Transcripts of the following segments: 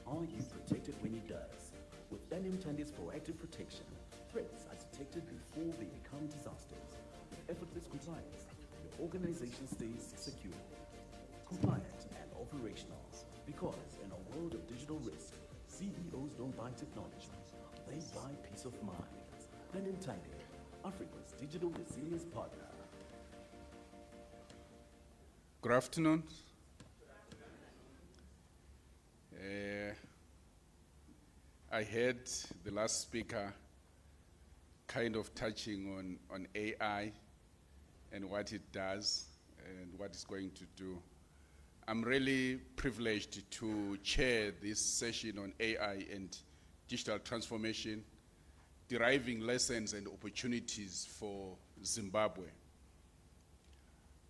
are you protected when it does? With NMTandy's proactive protection, threats are detected before they become disasters. With effortless compliance, your organization stays secure, compliant, and operational. Because in a world of digital risk, CEOs don't buy technology, they buy peace of mind. NMTandy, Africa's digital resilience partner. Good afternoon. I heard the last speaker kind of touching on AI and what it does and what it's going to do. I'm really privileged to chair this session on AI and digital transformation, deriving lessons and opportunities for Zimbabwe.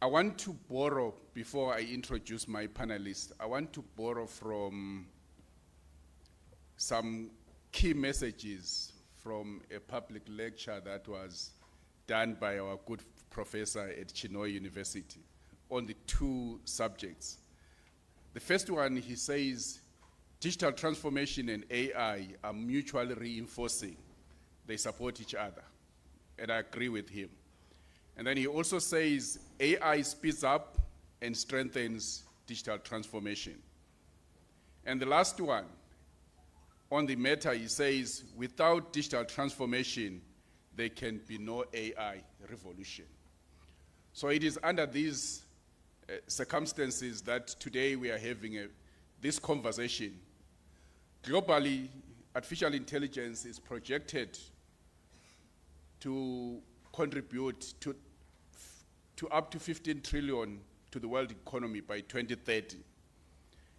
I want to borrow, before I introduce my panelists, I want to borrow from some key messages from a public lecture that was done by our good professor at Chinhoyi University on the two subjects. The first one, he says, digital transformation and AI are mutually reinforcing. They support each other, and I agree with him. And then he also says AI speeds up and strengthens digital transformation. And the last one, on the matter, he says, without digital transformation, there can be no AI revolution. So it is under these circumstances that today we are having this conversation. Globally, artificial intelligence is projected to contribute to up to 15 trillion to the world economy by 2030.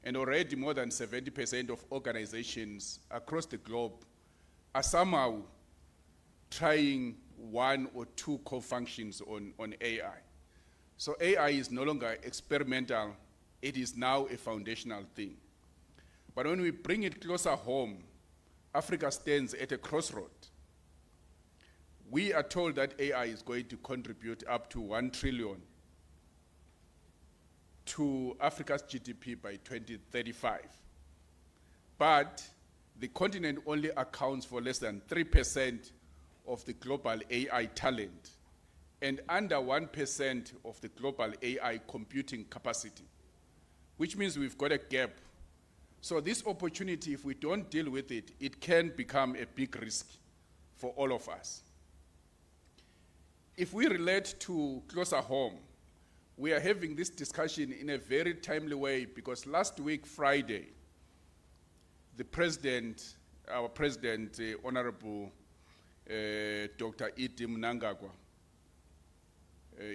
And already more than 70% of organizations across the globe are somehow trying one or two core functions on AI. So AI is no longer experimental, it is now a foundational thing. But when we bring it closer home, Africa stands at a crossroad. We are told that AI is going to contribute up to 1 trillion to Africa's GDP by 2035. But the continent only accounts for less than 3% of the global AI talent and under 1% of the global AI computing capacity, which means we've got a gap. So this opportunity, if we don't deal with it, it can become a big risk for all of us. If we relate to closer home, we are having this discussion in a very timely way because last week, Friday, the president, our president, Honorable Dr. Edi Mnangagwa,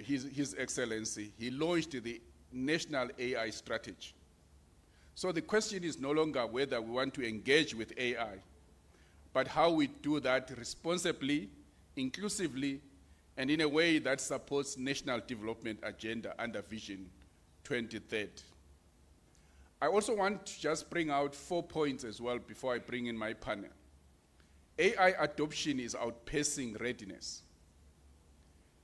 His Excellency, he launched the National AI Strategy. So the question is no longer whether we want to engage with AI, but how we do that responsibly, inclusively, and in a way that supports national development agenda under Vision 2030. I also want to just bring out 4 points as well before I bring in my panel. AI adoption is outpacing readiness.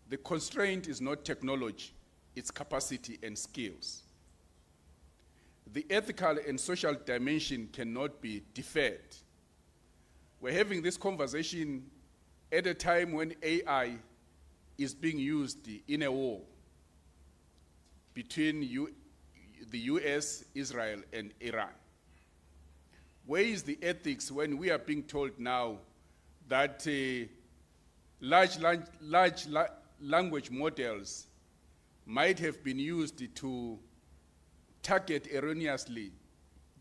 The constraint is not technology, it's capacity and skills. The ethical and social dimension cannot be deferred. We're having this conversation at a time when AI is being used in a war between the US, Israel, and Iran. Where is the ethics when we are being told now that large language models might have been used to target erroneously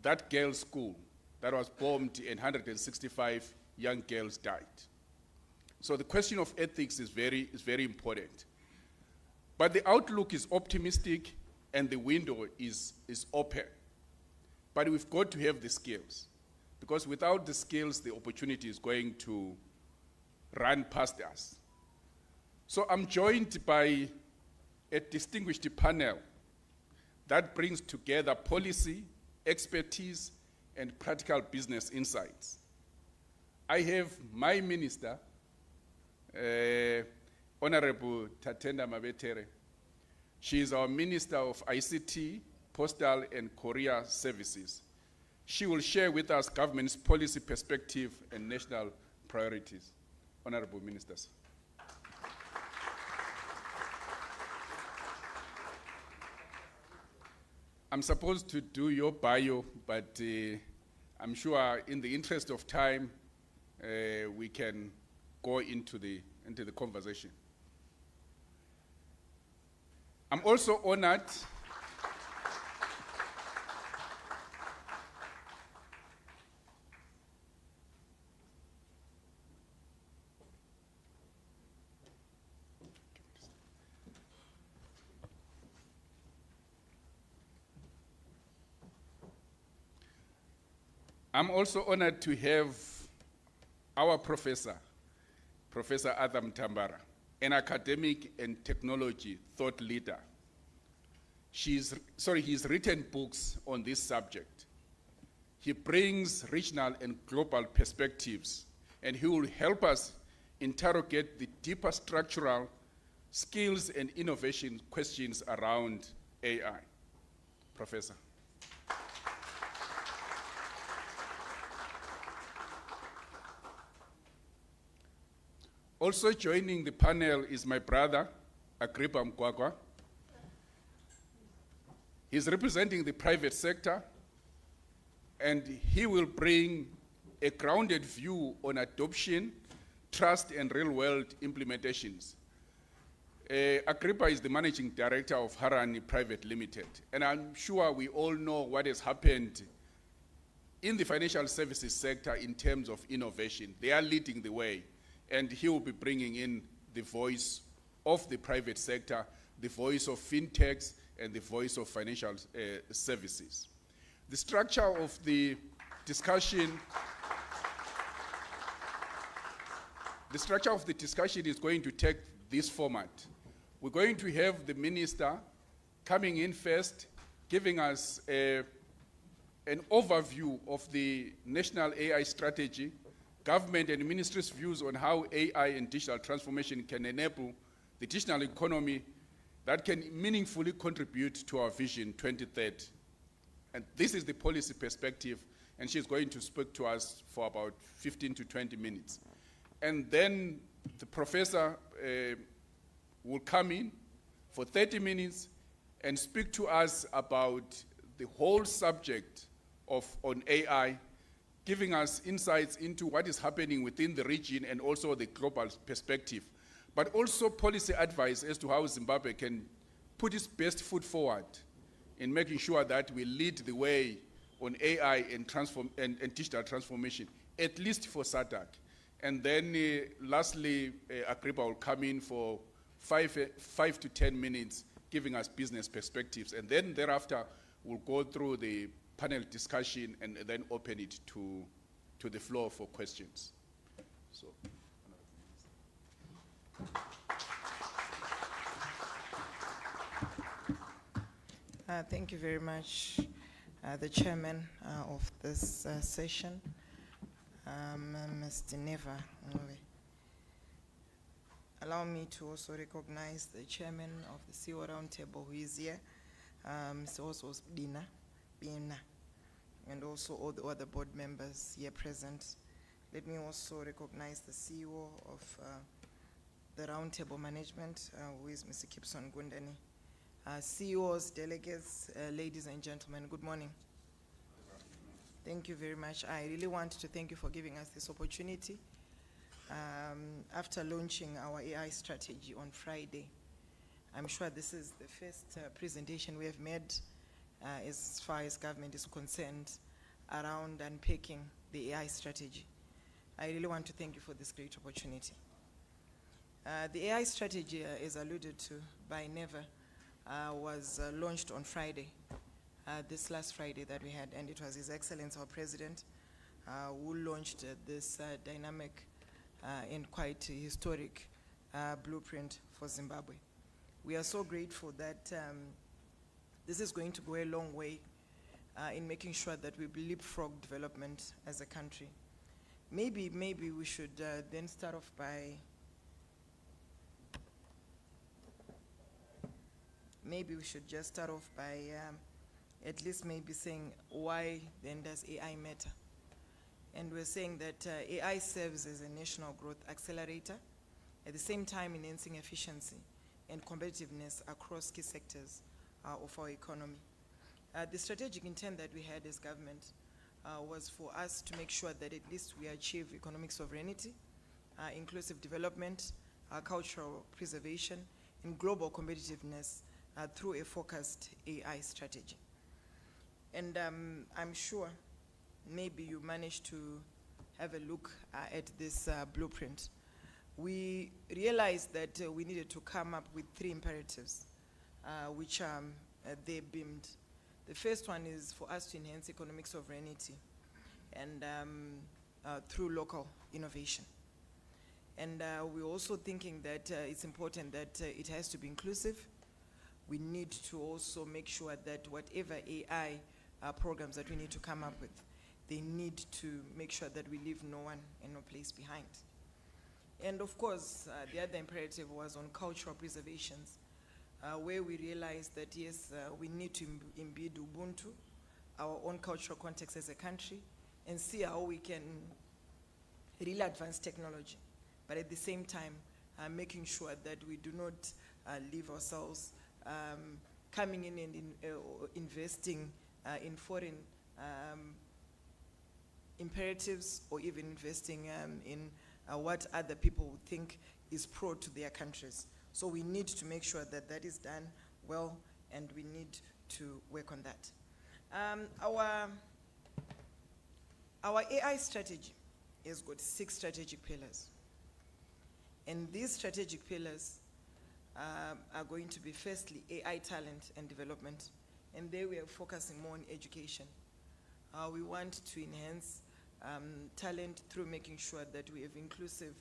that girls' school that was bombed and 165 young girls died? So the question of ethics is very important. But the outlook is optimistic and the window is open. But we've got to have the skills, because without the skills, the opportunity is going to run past us. So I'm joined by a distinguished panel that brings together policy, expertise, and practical business insights. I have my minister, Honorable Tatenda Mabetere. She is our Minister of ICT, Postal and Courier Services. She will share with us government's policy perspective and national priorities. Honorable Ministers. I'm supposed to do your bio, but I'm sure in the interest of time, we can go into the conversation. I'm also honored to have our professor, Professor Adam Tambara, an academic and technology thought leader. He's written books on this subject. He brings regional and global perspectives, and he will help us interrogate the deeper structural skills and innovation questions around AI. Professor. Also joining the panel is my brother, Agrippa Mkwakwa. He's representing the private sector, and he will bring a grounded view on adoption, trust, and real-world implementations. Agrippa is the managing director of Harani Private Limited, and I'm sure we all know what has happened in the financial services sector in terms of innovation. They are leading the way, and he will be bringing in the voice of the private sector, the voice of fintechs, and the voice of financial services. The structure of the discussion is going to take this format. We're going to have the minister coming in first, giving us an overview of the national AI strategy, government and ministry's views on how AI and digital transformation can enable the digital economy that can meaningfully contribute to our Vision 2030. And this is the policy perspective, and she's going to speak to us for about 15 to 20 minutes. And then the professor will come in for 30 minutes and speak to us about the whole subject on AI, giving us insights into what is happening within the region and also the global perspective, but also policy advice as to how Zimbabwe can put its best foot forward in making sure that we lead the way on AI and digital transformation, at least for SADC. And then lastly, Agrippa will come in for 5 to 10 minutes, giving us business perspectives. And then thereafter, we'll go through the panel discussion and then open it to the floor for questions. So. Thank you very much, the chairman of this session, Mr. Neva. Allow me to also recognize the chairman of the CEO Roundtable who is here, Mr. also Bina, and also all the other board members here present. Let me also recognize the CEO of the Roundtable Management, who is Mr. Kipson Gundani. CEOs, delegates, ladies and gentlemen, good morning. Thank you very much. I really want to thank you for giving us this opportunity. After launching our AI strategy on Friday, I'm sure this is the first presentation we have made as far as government is concerned around unpacking the AI strategy. I really want to thank you for this great opportunity. The AI strategy, as alluded to by Neva, was launched on Friday, this last Friday that we had, and it was His Excellency, our President, who launched this dynamic and quite historic blueprint for Zimbabwe. We are so grateful that this is going to go a long way in making sure that we leapfrog development as a country. Maybe we should then start off by at least maybe saying why then does AI matter. And we're saying that AI serves as a national growth accelerator, at the same time enhancing efficiency and competitiveness across key sectors of our economy. The strategic intent that we had as government was for us to make sure that at least we achieve economic sovereignty, inclusive development, cultural preservation, and global competitiveness through a focused AI strategy. And I'm sure maybe you managed to have a look at this blueprint. We realized that we needed to come up with 3 imperatives, which they beamed. The first one is for us to enhance economic sovereignty and through local innovation. And we're also thinking that it's important that it has to be inclusive. We need to also make sure that whatever AI programs that we need to come up with, they need to make sure that we leave no one and no place behind. And of course, the other imperative was on cultural preservations, where we realized that yes, we need to embed Ubuntu, our own cultural context as a country, and see how we can really advance technology, but at the same time, making sure that we do not leave ourselves coming in and investing in foreign imperatives, or even investing in what other people would think is pro to their countries. So we need to make sure that that is done well, and we need to work on that. Our AI strategy has got 6 strategic pillars. And these strategic pillars are going to be, firstly, AI talent and development. And there we are focusing more on education. We want to enhance talent through making sure that we have inclusive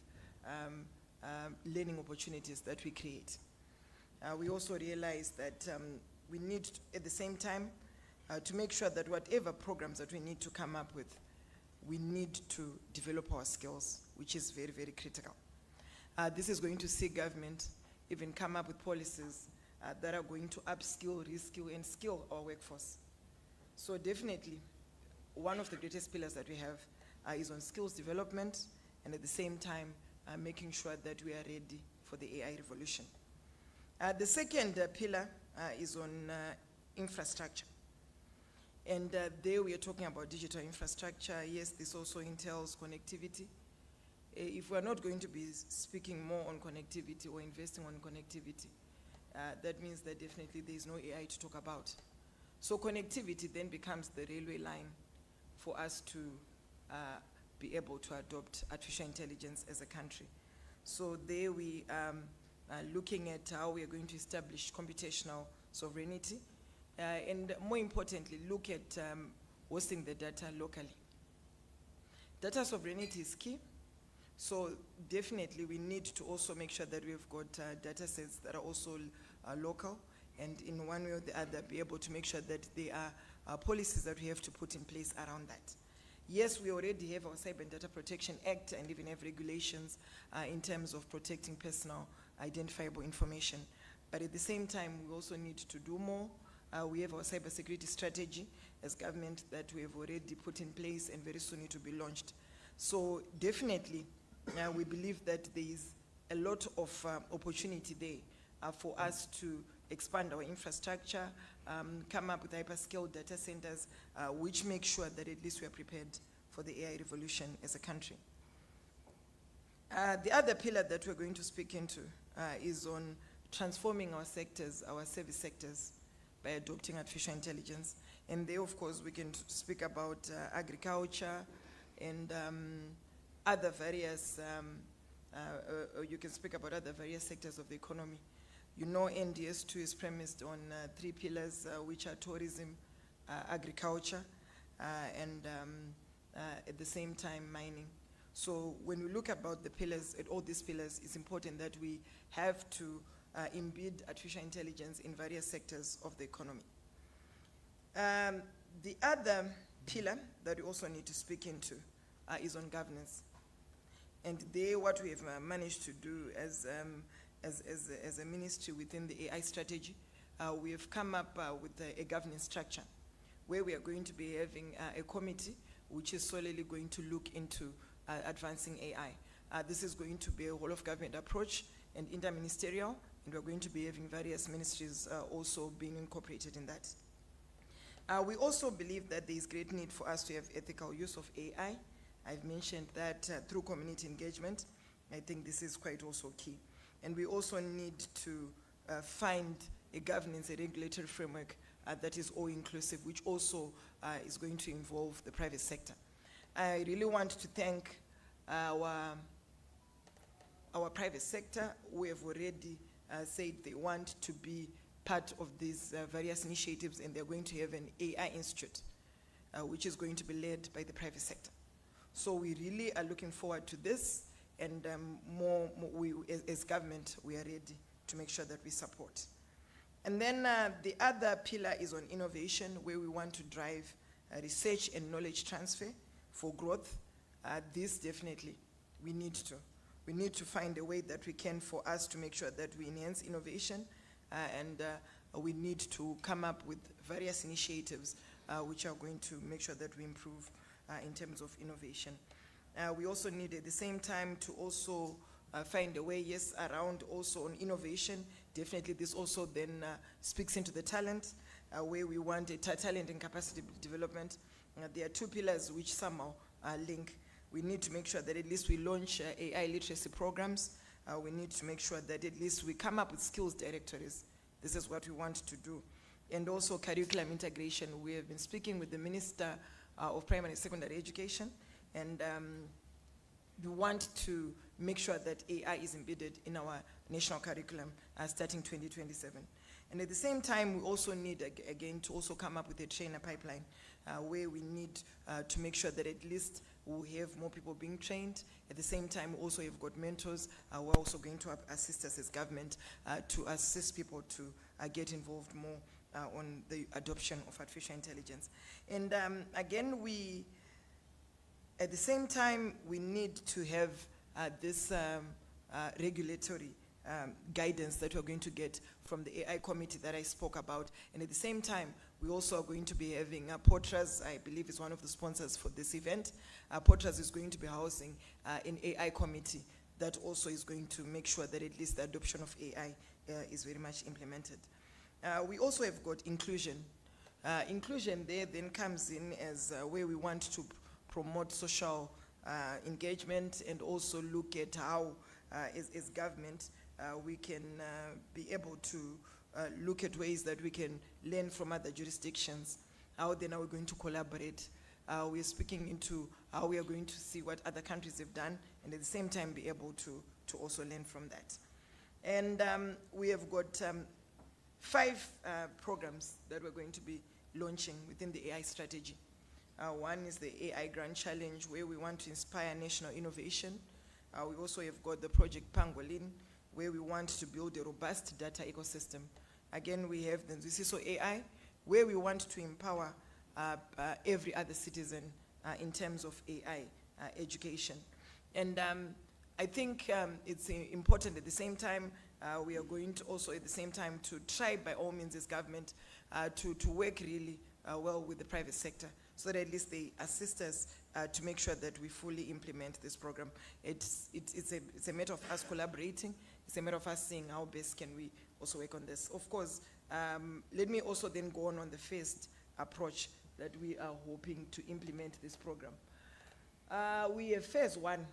learning opportunities that we create. We also realize that we need to, at the same time, to make sure that whatever programs that we need to come up with, we need to develop our skills, which is very, very critical. This is going to see government even come up with policies that are going to upskill, reskill, and skill our workforce. So definitely, one of the greatest pillars that we have is on skills development, and at the same time, making sure that we are ready for the AI revolution. The second pillar is on infrastructure. And there we are talking about digital infrastructure. Yes, this also entails connectivity. If we're not going to be speaking more on connectivity or investing on connectivity, that means that definitely there is no AI to talk about. So connectivity then becomes the railway line for us to be able to adopt artificial intelligence as a country. So there we are looking at how we are going to establish computational sovereignty, and more importantly, look at hosting the data locally. Data sovereignty is key. So definitely we need to also make sure that we've got data sets that are also local, and in one way or the other be able to make sure that there are policies that we have to put in place around that. Yes, we already have our Cyber and Data Protection Act and even have regulations in terms of protecting personal identifiable information. But at the same time, we also need to do more. We have our cybersecurity strategy as government that we have already put in place and very soon it will be launched. So definitely, we believe that there is a lot of opportunity there for us to expand our infrastructure, come up with hyperscale data centers, which make sure that at least we are prepared for the AI revolution as a country. The other pillar that we're going to speak into is on transforming our sectors, our service sectors, by adopting artificial intelligence. And there, of course, we can speak about agriculture and other various, you can speak about other various sectors of the economy. You know, NDS2 is premised on 3 pillars, which are tourism, agriculture, and at the same time, mining. So when we look about the pillars, at all these pillars, it's important that we have to embed artificial intelligence in various sectors of the economy. The other pillar that we also need to speak into is on governance. And there, what we have managed to do as a ministry within the AI strategy, we have come up with a governance structure where we are going to be having a committee which is solely going to look into advancing AI. This is going to be a whole of government approach and interministerial, and we're going to be having various ministries also being incorporated in that. We also believe that there is great need for us to have ethical use of AI. I've mentioned that through community engagement. I think this is quite also key. And we also need to find a governance, a regulatory framework that is all-inclusive, which also is going to involve the private sector. I really want to thank our private sector, who have already said they want to be part of these various initiatives, and they're going to have an AI institute, which is going to be led by the private sector. So we really are looking forward to this, and as government, we are ready to make sure that we support. And then the other pillar is on innovation, where we want to drive research and knowledge transfer for growth. This definitely, we need to. We need to find a way that we can for us to make sure that we enhance innovation, and we need to come up with various initiatives which are going to make sure that we improve in terms of innovation. We also need at the same time to also find a way, yes, around also on innovation. Definitely this also then speaks into the talent, where we want a talent and capacity development. There are two pillars which somehow link. We need to make sure that at least we launch AI literacy programs. We need to make sure that at least we come up with skills directories. This is what we want to do. And also curriculum integration. We have been speaking with the Minister of Primary and Secondary Education, and we want to make sure that AI is embedded in our national curriculum starting 2027. And at the same time, we also need, again, to also come up with a trainer pipeline where we need to make sure that at least we'll have more people being trained. At the same time, we also have got mentors. We're also going to assist us as government to assist people to get involved more on the adoption of artificial intelligence. And again, at the same time, we need to have this regulatory guidance that we're going to get from the AI committee that I spoke about. And at the same time, we also are going to be having Potras, I believe is one of the sponsors for this event. Potras is going to be housing an AI committee that also is going to make sure that at least the adoption of AI is very much implemented. We also have got inclusion. Inclusion there then comes in as where we want to promote social engagement, and also look at how, as government, we can be able to look at ways that we can learn from other jurisdictions. How then are we going to collaborate? We are speaking into how we are going to see what other countries have done, and at the same time be able to also learn from that. And we have got 5 programs that we're going to be launching within the AI strategy. One is the AI Grand Challenge, where we want to inspire national innovation. We also have got the Project Pangolin, where we want to build a robust data ecosystem. Again, we have the Ziso AI, where we want to empower every other citizen in terms of AI education. And I think it's important at the same time, we are going to also at the same time to try by all means as government to work really well with the private sector, so that at least they assist us to make sure that we fully implement this program. It's a matter of us collaborating. It's a matter of us seeing how best can we also work on this. Of course, let me also then go on the first approach that we are hoping to implement this program. We have phase 1,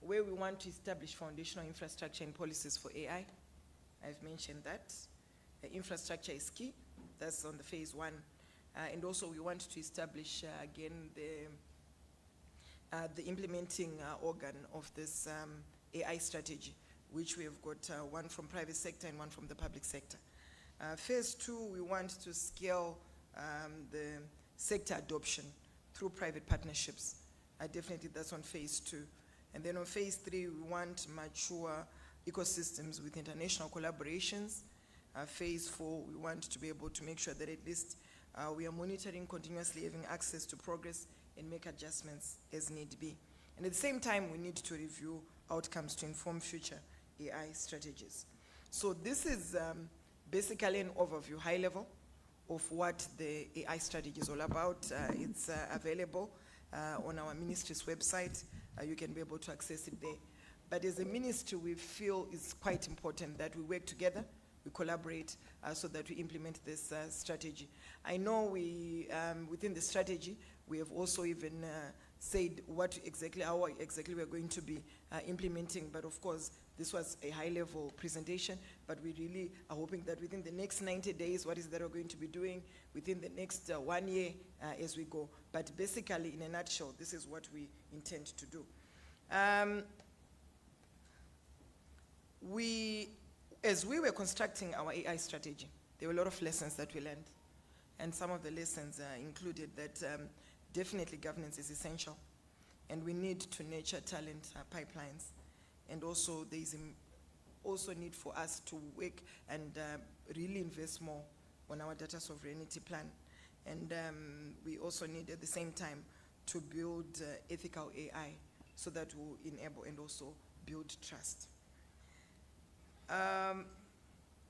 where we want to establish foundational infrastructure and policies for AI. I've mentioned that. Infrastructure is key. That's on the phase 1. And also we want to establish, again, the implementing organ of this AI strategy, which we have got one from private sector and one from the public sector. Phase 2, we want to scale the sector adoption through private partnerships. Definitely that's on phase 2. And then on phase 3, we want mature ecosystems with international collaborations. Phase 4, we want to be able to make sure that at least we are monitoring continuously, having access to progress, and make adjustments as need be. And at the same time, we need to review outcomes to inform future AI strategies. So this is basically an overview, high level, of what the AI strategy is all about. It's available on our ministry's website. You can be able to access it there. But as a ministry, we feel it's quite important that we work together, we collaborate so that we implement this strategy. I know we, within the strategy, we have also even said how exactly we're going to be implementing, but of course, this was a high-level presentation, but we really are hoping that within the next 90 days, what is that we're going to be doing within the next 1 year as we go. But basically, in a nutshell, this is what we intend to do. As we were constructing our AI strategy, there were a lot of lessons that we learned. And some of the lessons included that definitely governance is essential. And we need to nurture talent pipelines. And also there is also need for us to work and really invest more on our data sovereignty plan. And we also need at the same time to build ethical AI so that will enable and also build trust. At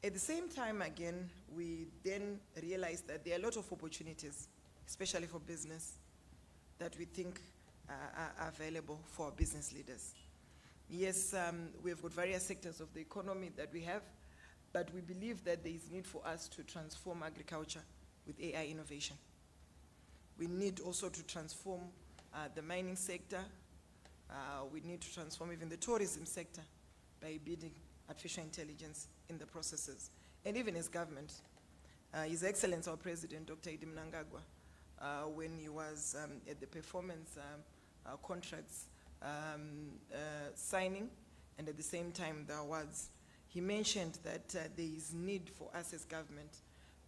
the same time, again, we then realized that there are a lot of opportunities, especially for business, that we think are available for business leaders. Yes, we have got various sectors of the economy that we have, but we believe that there is need for us to transform agriculture with AI innovation. We need also to transform the mining sector. We need to transform even the tourism sector by embedding artificial intelligence in the processes. And even as government, His Excellency, our President, Dr. Idi Mnangagwa, when he was at the performance contracts signing, and at the same time the awards, he mentioned that there is need for us as government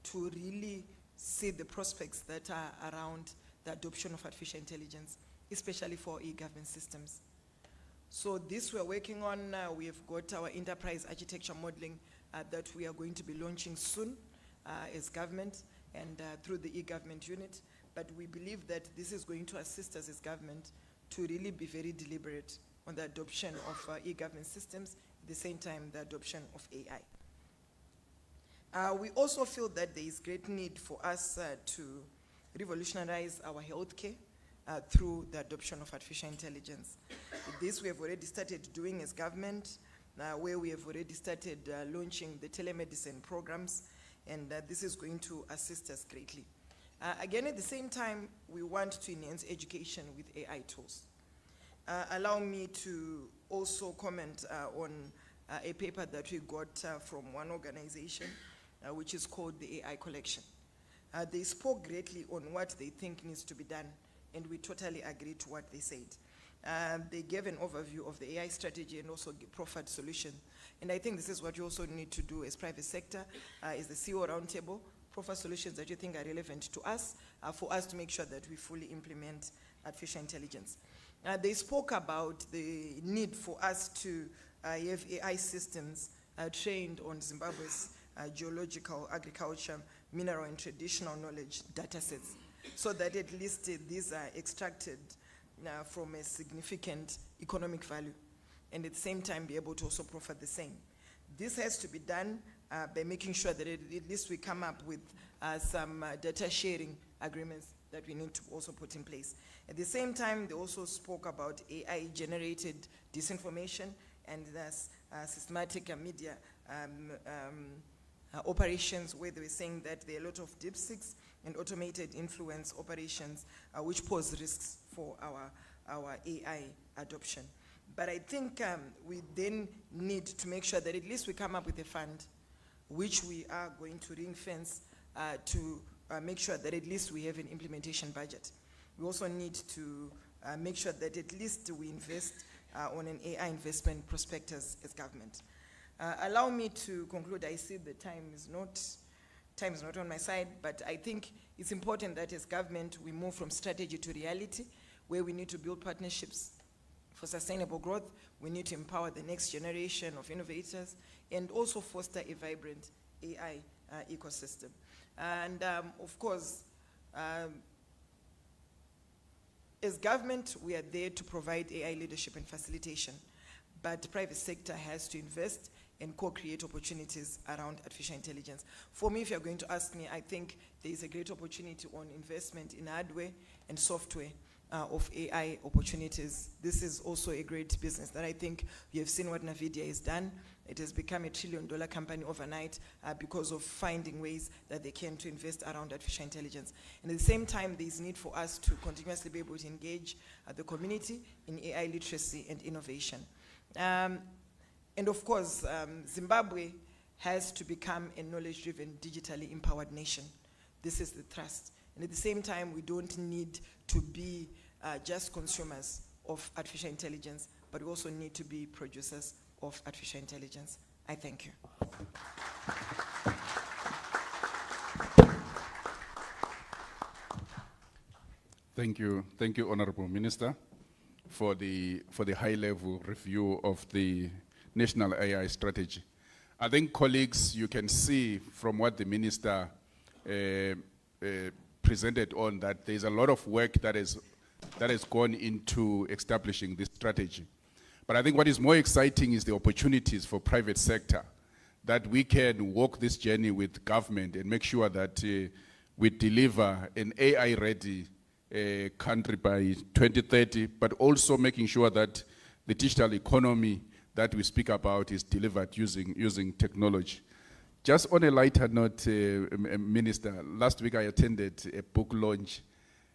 to really see the prospects that are around the adoption of artificial intelligence, especially for e-government systems. So this we're working on. We have got our enterprise architecture modeling that we are going to be launching soon as government and through the e-government unit. But we believe that this is going to assist us as government to really be very deliberate on the adoption of e-government systems, at the same time the adoption of AI. We also feel that there is great need for us to revolutionize our healthcare through the adoption of artificial intelligence. This we have already started doing as government, where we have already started launching the telemedicine programs, and this is going to assist us greatly. Again, at the same time, we want to enhance education with AI tools. Allow me to also comment on a paper that we got from one organization, which is called the AI Collection. They spoke greatly on what they think needs to be done, and we totally agree to what they said. They gave an overview of the AI strategy and also proffered solution. And I think this is what you also need to do as private sector, is the CEO roundtable, proffer solutions that you think are relevant to us, for us to make sure that we fully implement artificial intelligence. They spoke about the need for us to have AI systems trained on Zimbabwe's geological, agriculture, mineral and traditional knowledge data sets, so that at least these are extracted from a significant economic value, and at the same time be able to also profit the same. This has to be done by making sure that at least we come up with some data sharing agreements that we need to also put in place. At the same time, they also spoke about AI-generated disinformation and thus systematic media operations, where they were saying that there are a lot of deepseeks and automated influence operations which pose risks for our AI adoption. But I think we then need to make sure that at least we come up with a fund which we are going to ring-fence to make sure that at least we have an implementation budget. We also need to make sure that at least we invest on an AI investment prospectus as government. Allow me to conclude. I see the time is not on my side, but I think it's important that as government we move from strategy to reality, where we need to build partnerships for sustainable growth. We need to empower the next generation of innovators and also foster a vibrant AI ecosystem. And of course, as government, we are there to provide AI leadership and facilitation, but the private sector has to invest and co-create opportunities around artificial intelligence. For me, if you're going to ask me, I think there is a great opportunity on investment in hardware and software of AI opportunities. This is also a great business that I think you have seen what NVIDIA has done. It has become a $1 trillion company overnight because of finding ways that they can to invest around artificial intelligence. And at the same time, there is need for us to continuously be able to engage the community in AI literacy and innovation. And of course, Zimbabwe has to become a knowledge-driven, digitally empowered nation. This is the thrust. And at the same time, we don't need to be just consumers of artificial intelligence, but we also need to be producers of artificial intelligence. I thank you. Thank you, Honorable Minister, for the high-level review of the National AI Strategy. I think, colleagues, you can see from what the Minister presented on that there's a lot of work that has gone into establishing this strategy. But I think what is more exciting is the opportunities for private sector, that we can walk this journey with government and make sure that we deliver an AI-ready country by 2030, but also making sure that the digital economy that we speak about is delivered using technology. Just on a lighter note, Minister, last week I attended a book launch,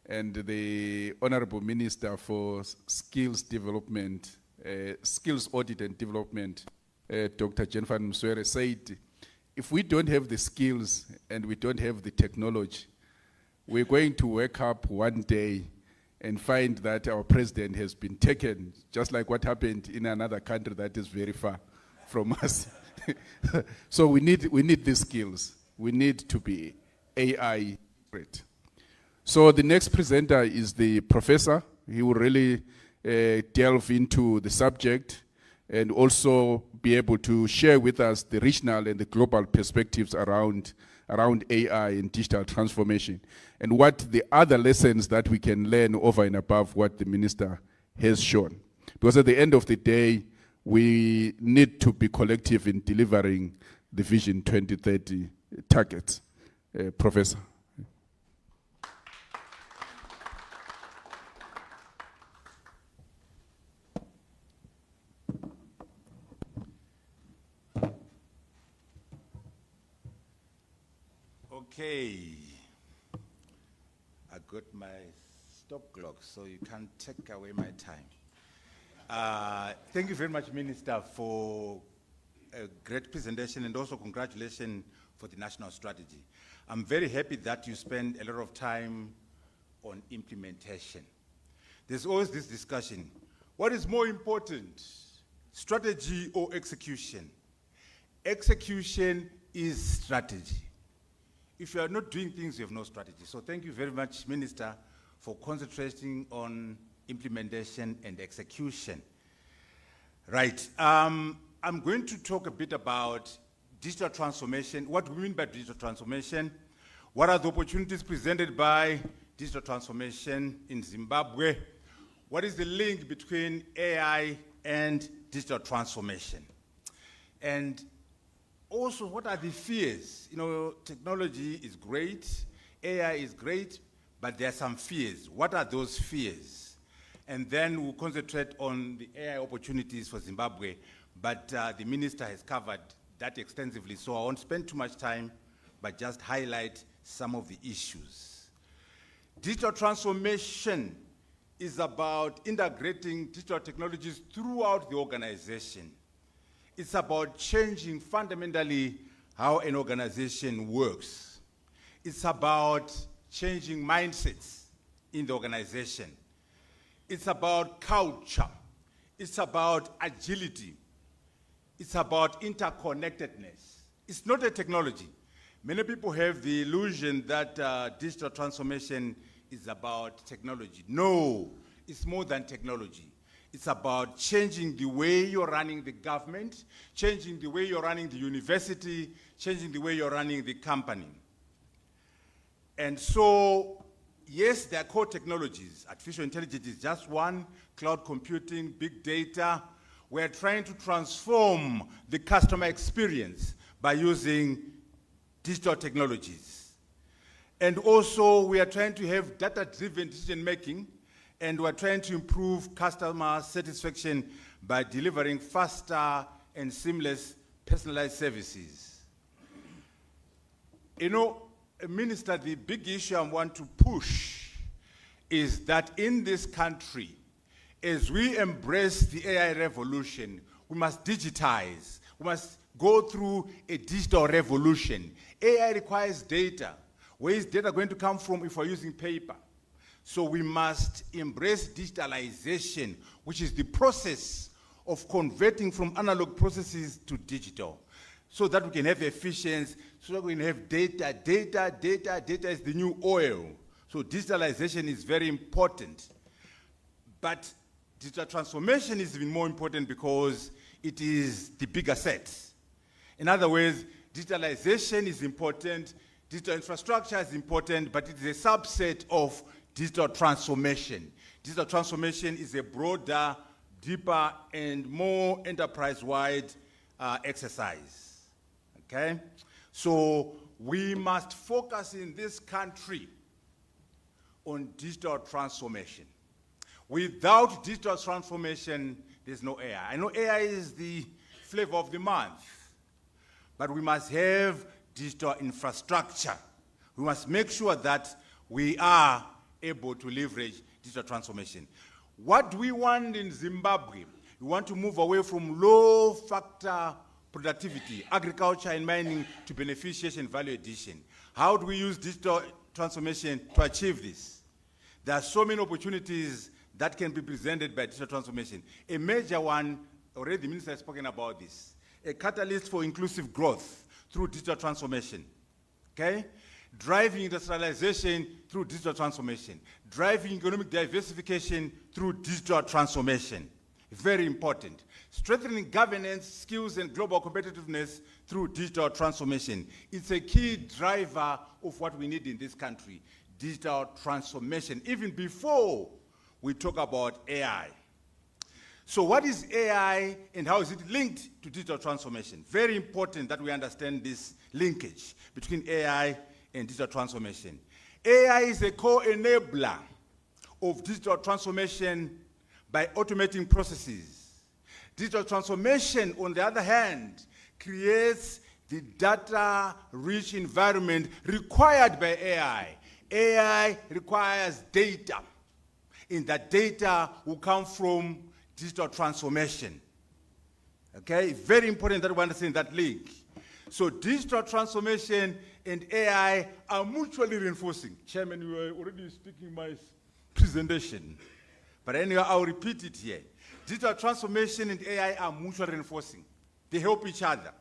and the Honorable Minister for Skills Development, Skills Audit and Development, Dr. Jennifer Mswere, said, if we don't have the skills and we don't have the technology, we're going to wake up one day and find that our president has been taken, just like what happened in another country that is very far from us. So we need these skills. We need to be AI literate. So the next presenter is the professor. He will really delve into the subject and also be able to share with us the regional and the global perspectives around AI and digital transformation, and what the other lessons that we can learn over and above what the minister has shown. Because at the end of the day, we need to be collective in delivering the Vision 2030 targets. Professor. Okay, I got my stop clock, so you can't take away my time. Thank you very much, Minister, for a great presentation, and also congratulations for the national strategy. I'm very happy that you spend a lot of time on implementation. There's always this discussion, what is more important, strategy or execution? Execution is strategy. If you are not doing things, you have no strategy. So thank you very much, Minister, for concentrating on implementation and execution. Right, I'm going to talk a bit about digital transformation, what we mean by digital transformation, what are the opportunities presented by digital transformation in Zimbabwe, what is the link between AI and digital transformation, and also, what are the fears? You know, technology is great, AI is great, but there are some fears. What are those fears? And then we'll concentrate on the AI opportunities for Zimbabwe, but the minister has covered that extensively, so I won't spend too much time, but just highlight some of the issues. Digital transformation is about integrating digital technologies throughout the organization. It's about changing fundamentally how an organization works. It's about changing mindsets in the organization. It's about culture. It's about agility. It's about interconnectedness. It's not a technology. Many people have the illusion that digital transformation is about technology. No, it's more than technology. It's about changing the way you're running the government, changing the way you're running the university, changing the way you're running the company. And so, yes, there are core technologies. Artificial intelligence is just one, cloud computing, big data. we are trying to transform the customer experience by using digital technologies. And also, we are trying to have data-driven decision-making, and we're trying to improve customer satisfaction by delivering faster and seamless personalized services. You know, Minister, the big issue I want to push is that in this country, as we embrace the AI revolution, we must digitize. We must go through a digital revolution. AI requires data. Where is data going to come from if we're using paper? So we must embrace digitalization, which is the process of converting from analog processes to digital, so that we can have efficiency, so that we can have data. Data is the new oil. So digitalization is very important. But digital transformation is even more important because it is the big asset. In other words, digitalization is important, digital infrastructure is important, but it is a subset of digital transformation. Digital transformation is a broader, deeper, and more enterprise-wide exercise. Okay? So we must focus in this country on digital transformation. Without digital transformation, there's no AI. I know AI is the flavor of the month, but we must have digital infrastructure. We must make sure that we are able to leverage digital transformation. What do we want in Zimbabwe? We want to move away from low-factor productivity, agriculture and mining, to beneficiation and value addition. How do we use digital transformation to achieve this? There are so many opportunities that can be presented by digital transformation. A major one, already the minister has spoken about this, a catalyst for inclusive growth through digital transformation, okay? Driving industrialization through digital transformation, driving economic diversification through digital transformation. Very important. Strengthening governance, skills, and global competitiveness through digital transformation. It's a key driver of what we need in this country, digital transformation, even before we talk about AI. So what is AI and how is it linked to digital transformation? Very important that we understand this linkage between AI and digital transformation. AI is a co-enabler of digital transformation by automating processes. Digital transformation, on the other hand, creates the data-rich environment required by AI. AI requires data, and that data will come from digital transformation. Okay, very important that we understand that link. So digital transformation and AI are mutually reinforcing. Chairman, you were already speaking my presentation, but anyway, I'll repeat it here. Digital transformation and AI are mutually reinforcing. They help each other.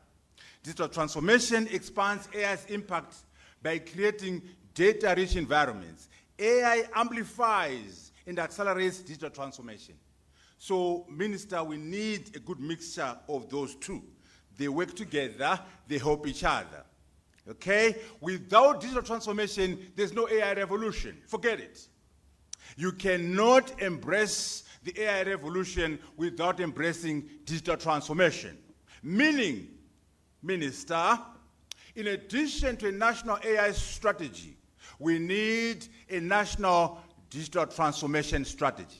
Digital transformation expands AI's impact by creating data-rich environments. AI amplifies and accelerates digital transformation. So, Minister, we need a good mixture of those two. They work together, they help each other. Okay? Without digital transformation, there's no AI revolution. Forget it. You cannot embrace the AI revolution without embracing digital transformation. Meaning, Minister, in addition to a national AI strategy, we need a national digital transformation strategy.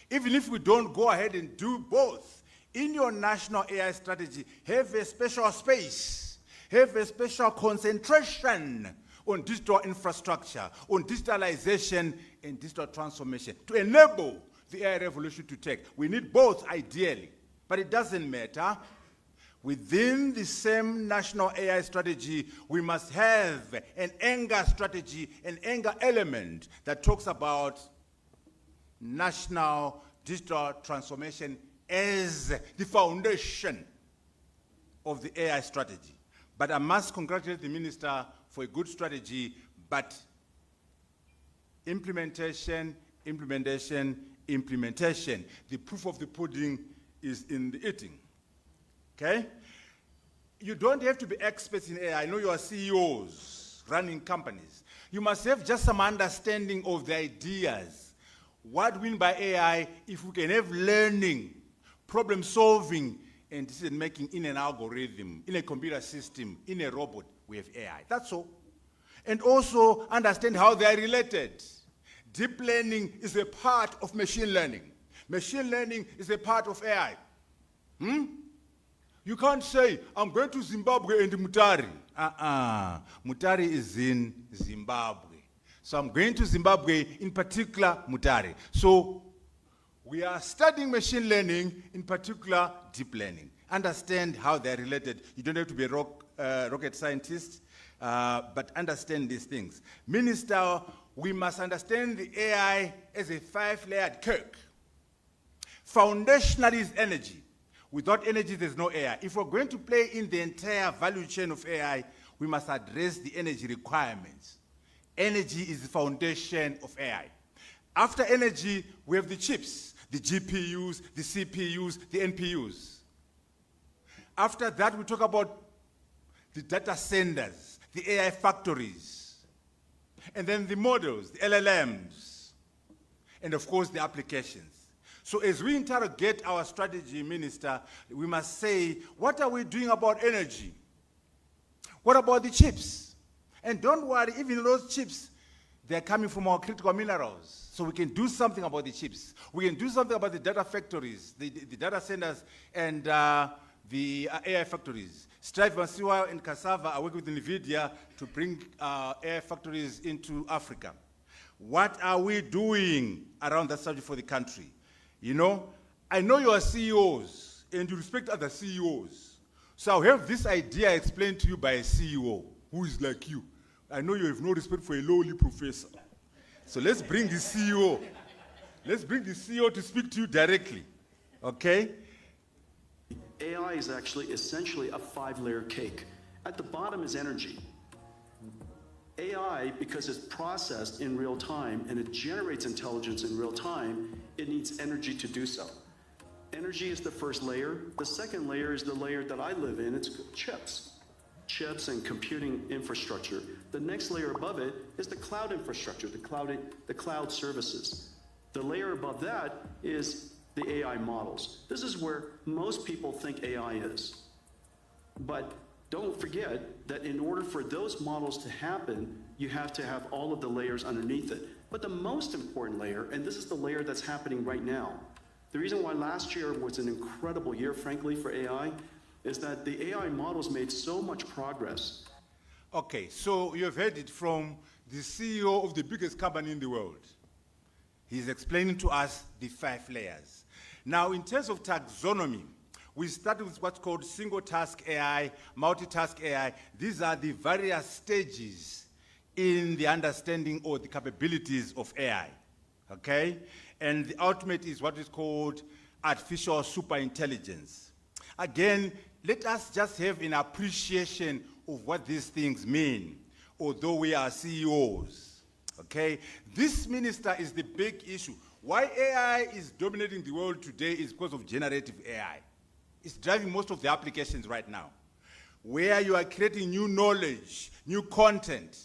Even if we don't go ahead and do both, in your national AI strategy, have a special space, have a special concentration on digital infrastructure, on digitalization and digital transformation to enable the AI revolution to take. We need both, ideally, but it doesn't matter. Within the same national AI strategy, we must have an anchor strategy, an anchor element that talks about national digital transformation as the foundation of the AI strategy. But I must congratulate the minister for a good strategy, but implementation. The proof of the pudding is in the eating. Okay? You don't have to be experts in AI. I know you are CEOs running companies. You must have just some understanding of the ideas. What we mean by AI, if we can have learning, problem solving and decision making in an algorithm, in a computer system, in a robot, we have AI. That's all. And also understand how they are related. Deep learning is a part of machine learning. Machine learning is a part of AI. You can't say, I'm going to Zimbabwe and Mutari. Mutari is in Zimbabwe. So I'm going to Zimbabwe, in particular, Mutari. So we are studying machine learning, in particular, deep learning. Understand how they're related. You don't have to be a rocket scientist, but understand these things. Minister, we must understand the AI as a 5-layered cake. Foundational is energy. Without energy, there's no AI. If we're going to play in the entire value chain of AI, we must address the energy requirements. Energy is the foundation of AI. After energy, we have the chips, the GPUs, the CPUs, the NPUs. After that, we talk about the data centers, the AI factories, and then the models, the LLMs, and of course, the applications. So as we interrogate our strategy, Minister, we must say, what are we doing about energy? What about the chips? And don't worry, even those chips, they're coming from our critical minerals. So we can do something about the chips. We can do something about the data factories, the data centers, and the AI factories. Strive Masiwa and Cassava are working with NVIDIA to bring AI factories into Africa. What are we doing around that subject for the country? You know, I know you are CEOs and you respect other CEOs. So I'll have this idea explained to you by a CEO who is like you. I know you have no respect for a lowly professor. So let's bring the CEO. Let's bring the CEO to speak to you directly, okay? AI is actually essentially a 5-layer cake. At the bottom is energy. AI, because it's processed in real time and it generates intelligence in real time, it needs energy to do so. Energy is the first layer. The second layer is the layer that I live in. It's chips. Chips and computing infrastructure. The next layer above it is the cloud infrastructure, the cloud services. The layer above that is the AI models. This is where most people think AI is. But don't forget that in order for those models to happen, you have to have all of the layers underneath it. But the most important layer, and this is the layer that's happening right now, the reason why last year was an incredible year, frankly, for AI, is that the AI models made so much progress. Okay, so you have heard it from the CEO of the biggest company in the world. He's explaining to us the 5 layers. Now, in terms of taxonomy, we started with what's called single-task AI, multitask AI. These are the various stages in the understanding or the capabilities of AI, okay? And the ultimate is what is called artificial superintelligence. Again, let us just have an appreciation of what these things mean, although we are CEOs, okay? This, Minister, is the big issue. Why AI is dominating the world today is because of generative AI. It's driving most of the applications right now, where you are creating new knowledge, new content.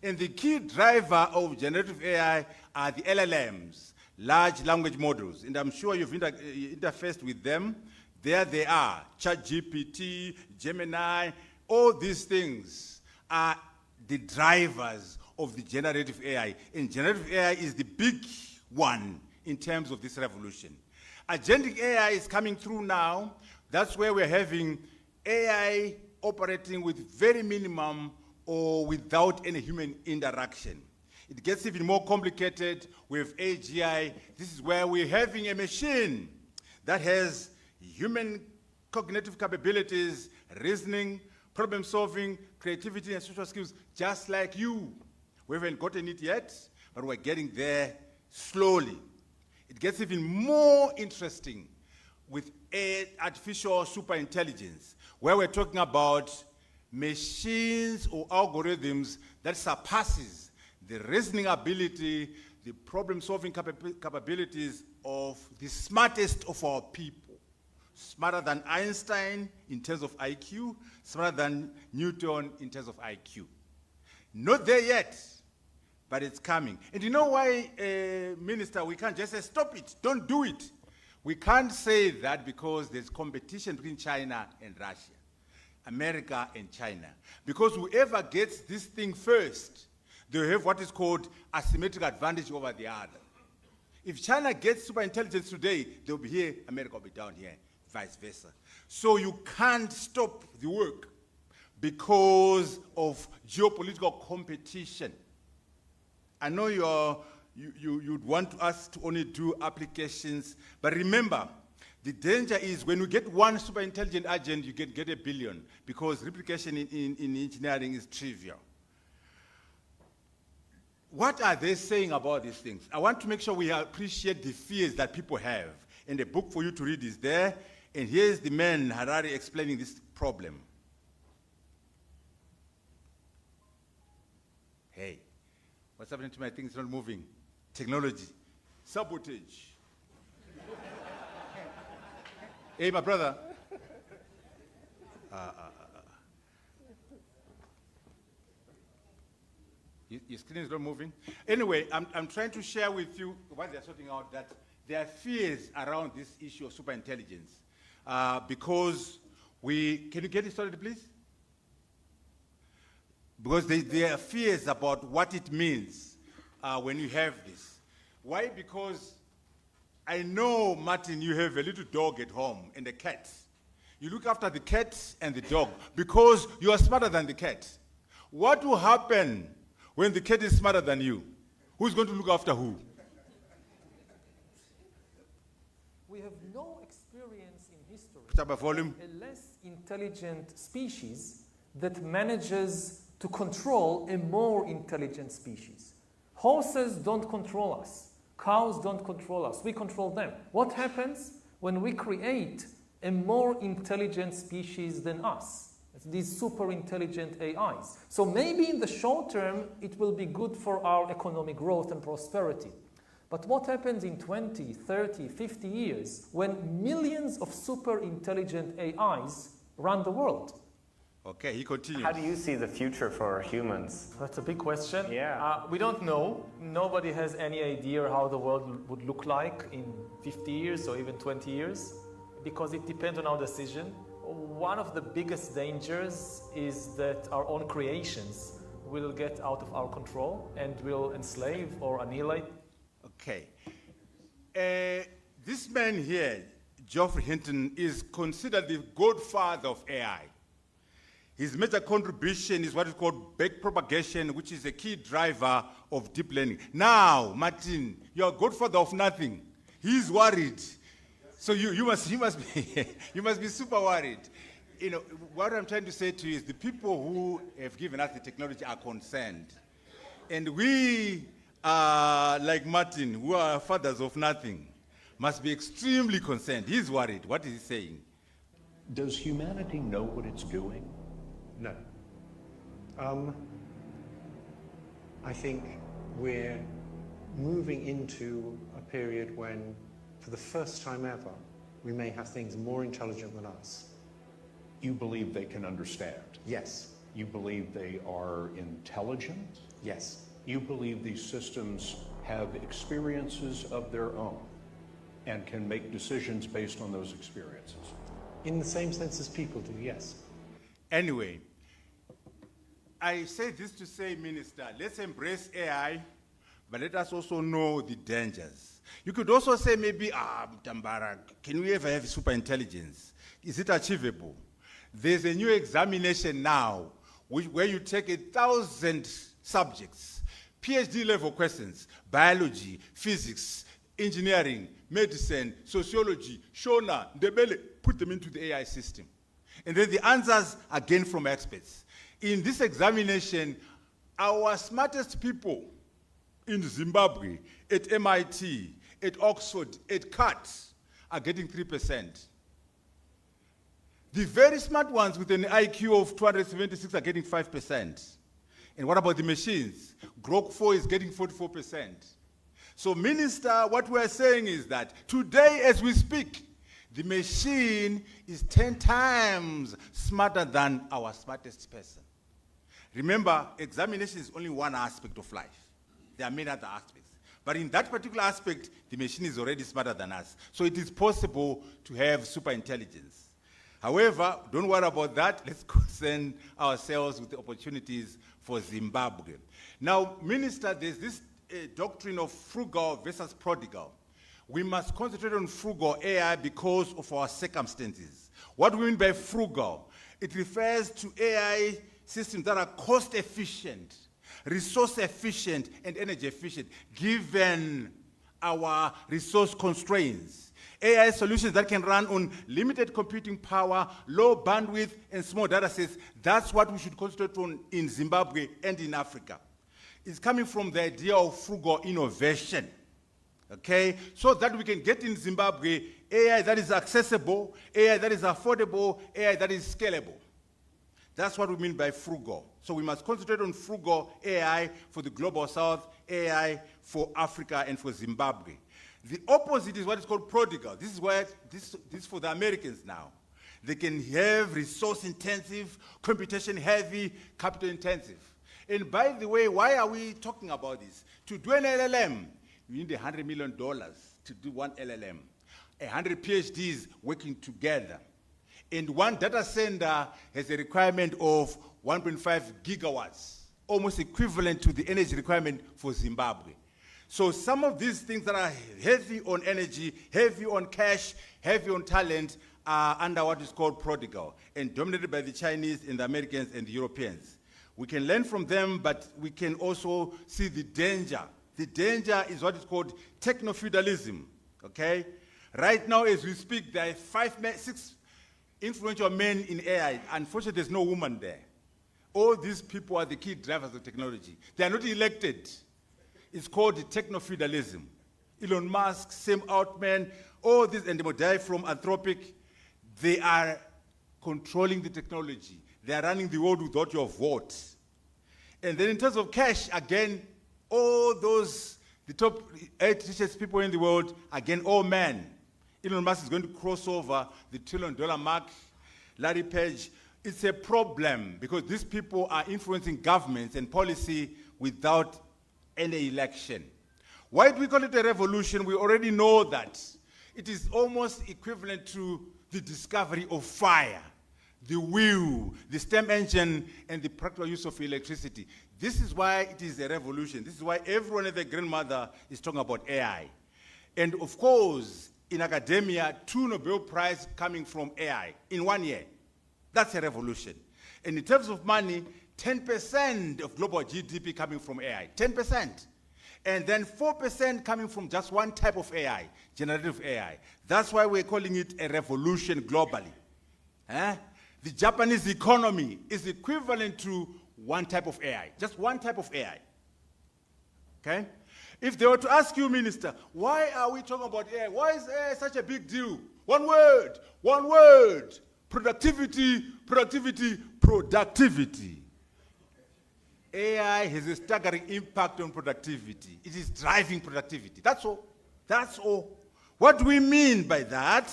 And the key driver of generative AI are the LLMs, large language models. And I'm sure you've interfaced with them. There they are, ChatGPT, Gemini, all these things are the drivers of the generative AI. And generative AI is the big one in terms of this revolution. Agentic AI is coming through now. That's where we're having AI operating with very minimum or without any human interaction. It gets even more complicated with AGI. This is where we're having a machine that has human cognitive capabilities, reasoning, problem solving, creativity, and social skills, just like you. We haven't gotten it yet, but we're getting there slowly. It gets even more interesting with artificial superintelligence, where we're talking about machines or algorithms that surpasses the reasoning ability, the problem-solving capabilities of the smartest of our people. Smarter than Einstein in terms of IQ, smarter than Newton in terms of IQ. Not there yet, but it's coming. And you know why, Minister, we can't just say, stop it, don't do it. We can't say that because there's competition between China and Russia, America and China. Because whoever gets this thing first, they have what is called asymmetric advantage over the other. If China gets superintelligence today, they'll be here, America will be down here, vice versa. So you can't stop the work because of geopolitical competition. I know you'd want us to only do applications, but remember, the danger is when you get one super intelligent agent, you get 1 billion, because replication in engineering is trivial. What are they saying about these things? I want to make sure we appreciate the fears that people have. And the book for you to read is there, and here's the man, Harari, explaining this problem. Hey, what's happening to my thing? It's not moving. Technology. Sabotage. Hey, my brother. Your screen is not moving. Anyway, I'm trying to share with you what they're sorting out, that there are fears around this issue of superintelligence. Because can you get it started, please? Because there are fears about what it means when you have this. Why? Because I know, Martin, you have a little dog at home and a cat. You look after the cat and the dog because you are smarter than the cat. What will happen when the cat is smarter than you? Who's going to look after who? We have no experience in history Put up a volume. of a less intelligent species that manages to control a more intelligent species. Horses don't control us. Cows don't control us. We control them. What happens when we create a more intelligent species than us? It's these super intelligent AIs. So maybe in the short term, it will be good for our economic growth and prosperity. But what happens in 20, 30, 50 years when millions of super intelligent AIs run the world? Okay, he continues. How do you see the future for humans? That's a big question. Yeah. We don't know. Nobody has any idea how the world would look like in 50 years or even 20 years, because it depends on our decision. One of the biggest dangers is that our own creations will get out of our control and will enslave or annihilate. Okay. This man here, Geoffrey Hinton, is considered the godfather of AI. His major contribution is what is called backpropagation, which is a key driver of deep learning. Now, Martin, you are godfather of nothing. He's worried. So you must be you must be super worried. You know, what I'm trying to say to you is the people who have given us the technology are concerned. And we, like Martin, who are fathers of nothing, must be extremely concerned. He's worried. What is he saying? Does humanity know what it's doing? No. I think we're moving into a period when, for the first time ever, we may have things more intelligent than us. You believe they can understand? Yes. You believe they are intelligent? Yes. You believe these systems have experiences of their own and can make decisions based on those experiences? In the same sense as people do, yes. Anyway, I say this to say, Minister, let's embrace AI, but let us also know the dangers. You could also say maybe, Mtambara, can we ever have super intelligence? Is it achievable? There's a new examination now where you take 1,000 subjects, PhD level questions, biology, physics, engineering, medicine, sociology, Shona, Ndebele, put them into the AI system. And then the answers are gained from experts. In this examination, our smartest people in Zimbabwe, at MIT, at Oxford, at CAT, are getting 3%. The very smart ones with an IQ of 276 are getting 5%. And what about the machines? Grok 4 is getting 44%. So, Minister, what we're saying is that today, as we speak, the machine is 10 times smarter than our smartest person. Remember, examination is only one aspect of life. There are many other aspects. But in that particular aspect, the machine is already smarter than us. So it is possible to have super intelligence. However, don't worry about that. Let's concern ourselves with the opportunities for Zimbabwe. Now, Minister, there's this doctrine of frugal versus prodigal. We must concentrate on frugal AI because of our circumstances. What do we mean by frugal? It refers to AI systems that are cost efficient, resource efficient, and energy efficient, given our resource constraints. AI solutions that can run on limited computing power, low bandwidth, and small data sets. That's what we should concentrate on in Zimbabwe and in Africa. It's coming from the idea of frugal innovation, okay? So that we can get in Zimbabwe AI that is accessible, AI that is affordable, AI that is scalable. That's what we mean by frugal. So we must concentrate on frugal AI for the Global South, AI for Africa and for Zimbabwe. The opposite is what is called prodigal. This is where this is for the Americans now. They can have resource-intensive, computation-heavy, capital-intensive. And by the way, why are we talking about this? To do an LLM, you need $100 million to do one LLM. 100 PhDs working together. And one data center has a requirement of 1.5 gigawatts, almost equivalent to the energy requirement for Zimbabwe. So some of these things that are heavy on energy, heavy on cash, heavy on talent are under what is called prodigal and dominated by the Chinese and the Americans and the Europeans. We can learn from them, but we can also see the danger. The danger is what is called techno-feudalism, okay? Right now, as we speak, there are 6 influential men in AI. Unfortunately, there's no woman there. All these people are the key drivers of technology. They are not elected. It's called the techno-feudalism. Elon Musk, Sam Altman, all these, and they from Anthropic, they are controlling the technology. They are running the world without your vote. And then in terms of cash, again, all those, the top 8 richest people in the world, again, all men. Elon Musk is going to cross over the $1 trillion mark. Larry Page, it's a problem because these people are influencing governments and policy without any election. Why do we call it a revolution? We already know that. It is almost equivalent to the discovery of fire, the wheel, the steam engine, and the practical use of electricity. This is why it is a revolution. This is why everyone and their grandmother is talking about AI. And of course, in academia, 2 Nobel Prizes coming from AI in 1 year. That's a revolution. And in terms of money, 10% of global GDP coming from AI, 10%. And then 4% coming from just one type of AI, generative AI. That's why we're calling it a revolution globally. The Japanese economy is equivalent to one type of AI, just one type of AI. Okay? If they were to ask you, Minister, why are we talking about AI? Why is AI such a big deal? One word, productivity, productivity, productivity. AI has a staggering impact on productivity. It is driving productivity. That's all. That's all. What do we mean by that?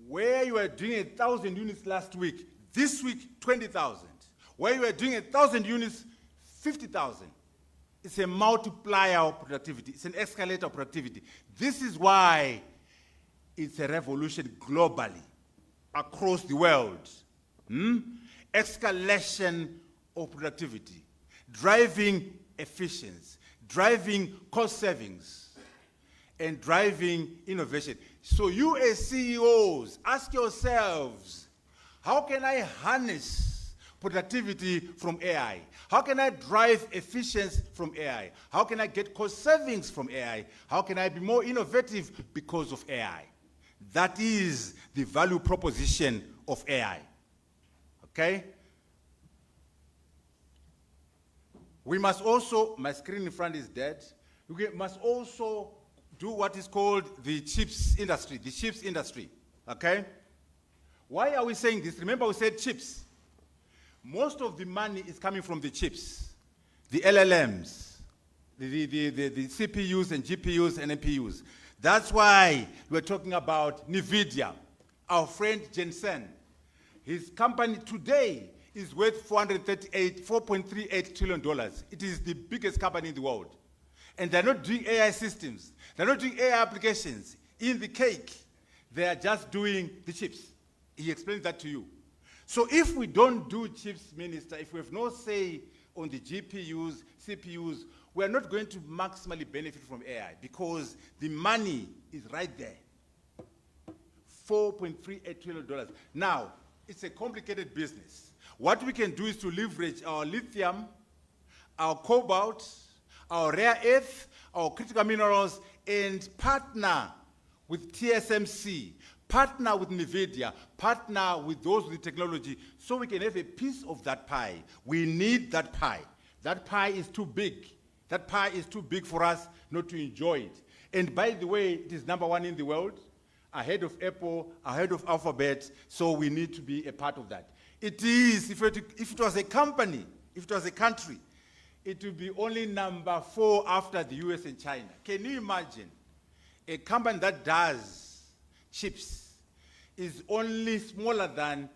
Where you were doing 1,000 units last week, this week, 20,000. Where you were doing 1,000 units, 50,000. It's a multiplier of productivity. It's an escalator of productivity. This is why it's a revolution globally, across the world. Escalation of productivity, driving efficiency, driving cost savings, and driving innovation. So you as CEOs, ask yourselves, how can I harness productivity from AI? How can I drive efficiency from AI? How can I get cost savings from AI? How can I be more innovative because of AI? That is the value proposition of AI. Okay? We must also, my screen in front is dead. We must also do what is called the chips industry, okay? Why are we saying this? Remember we said chips. Most of the money is coming from the chips, the LLMs, the CPUs and GPUs and NPUs. That's why we're talking about NVIDIA, our friend Jensen. His company today is worth $4.38 trillion. It is the biggest company in the world. And they're not doing AI systems. They're not doing AI applications. In the cake, they are just doing the chips. He explains that to you. So if we don't do chips, Minister, if we have no say on the GPUs, CPUs, we are not going to maximally benefit from AI because the money is right there. $4.38 trillion. Now, it's a complicated business. What we can do is to leverage our lithium, our cobalt, our rare earth, our critical minerals, and partner with TSMC, partner with NVIDIA, partner with those with the technology, so we can have a piece of that pie. We need that pie. That pie is too big. That pie is too big for us not to enjoy it. And by the way, it is #1 in the world, ahead of Apple, ahead of Alphabet, so we need to be a part of that. It is, if it was a company, if it was a country, it would be only #4 after the US and China. Can you imagine? A company that does chips is only smaller than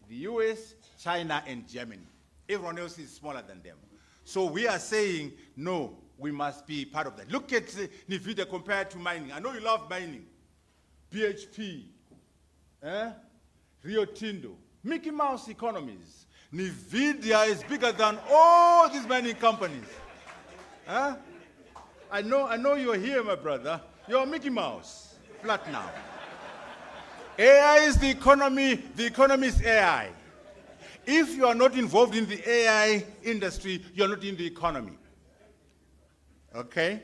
the US, China, and Germany. Everyone else is smaller than them. So we are saying, no, we must be part of that. Look at NVIDIA compared to mining. I know you love mining. BHP, Rio Tinto, Mickey Mouse economies. NVIDIA is bigger than all these mining companies. I know you're here, my brother. You're Mickey Mouse, flat now. AI is the economy is AI. If you are not involved in the AI industry, you're not in the economy. Okay?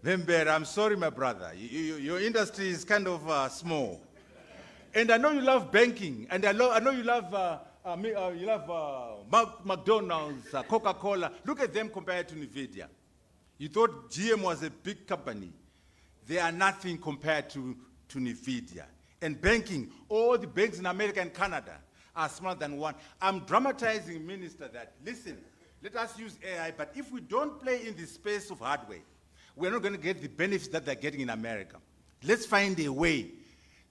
Vembera, I'm sorry, my brother. Your industry is kind of small. And I know you love banking, and I know you love McDonald's, Coca-Cola. Look at them compared to NVIDIA. You thought GM was a big company. They are nothing compared to NVIDIA. And banking, all the banks in America and Canada are smaller than one. I'm dramatizing, Minister, that, listen, let us use AI, but if we don't play in the space of hardware, we're not going to get the benefits that they're getting in America. Let's find a way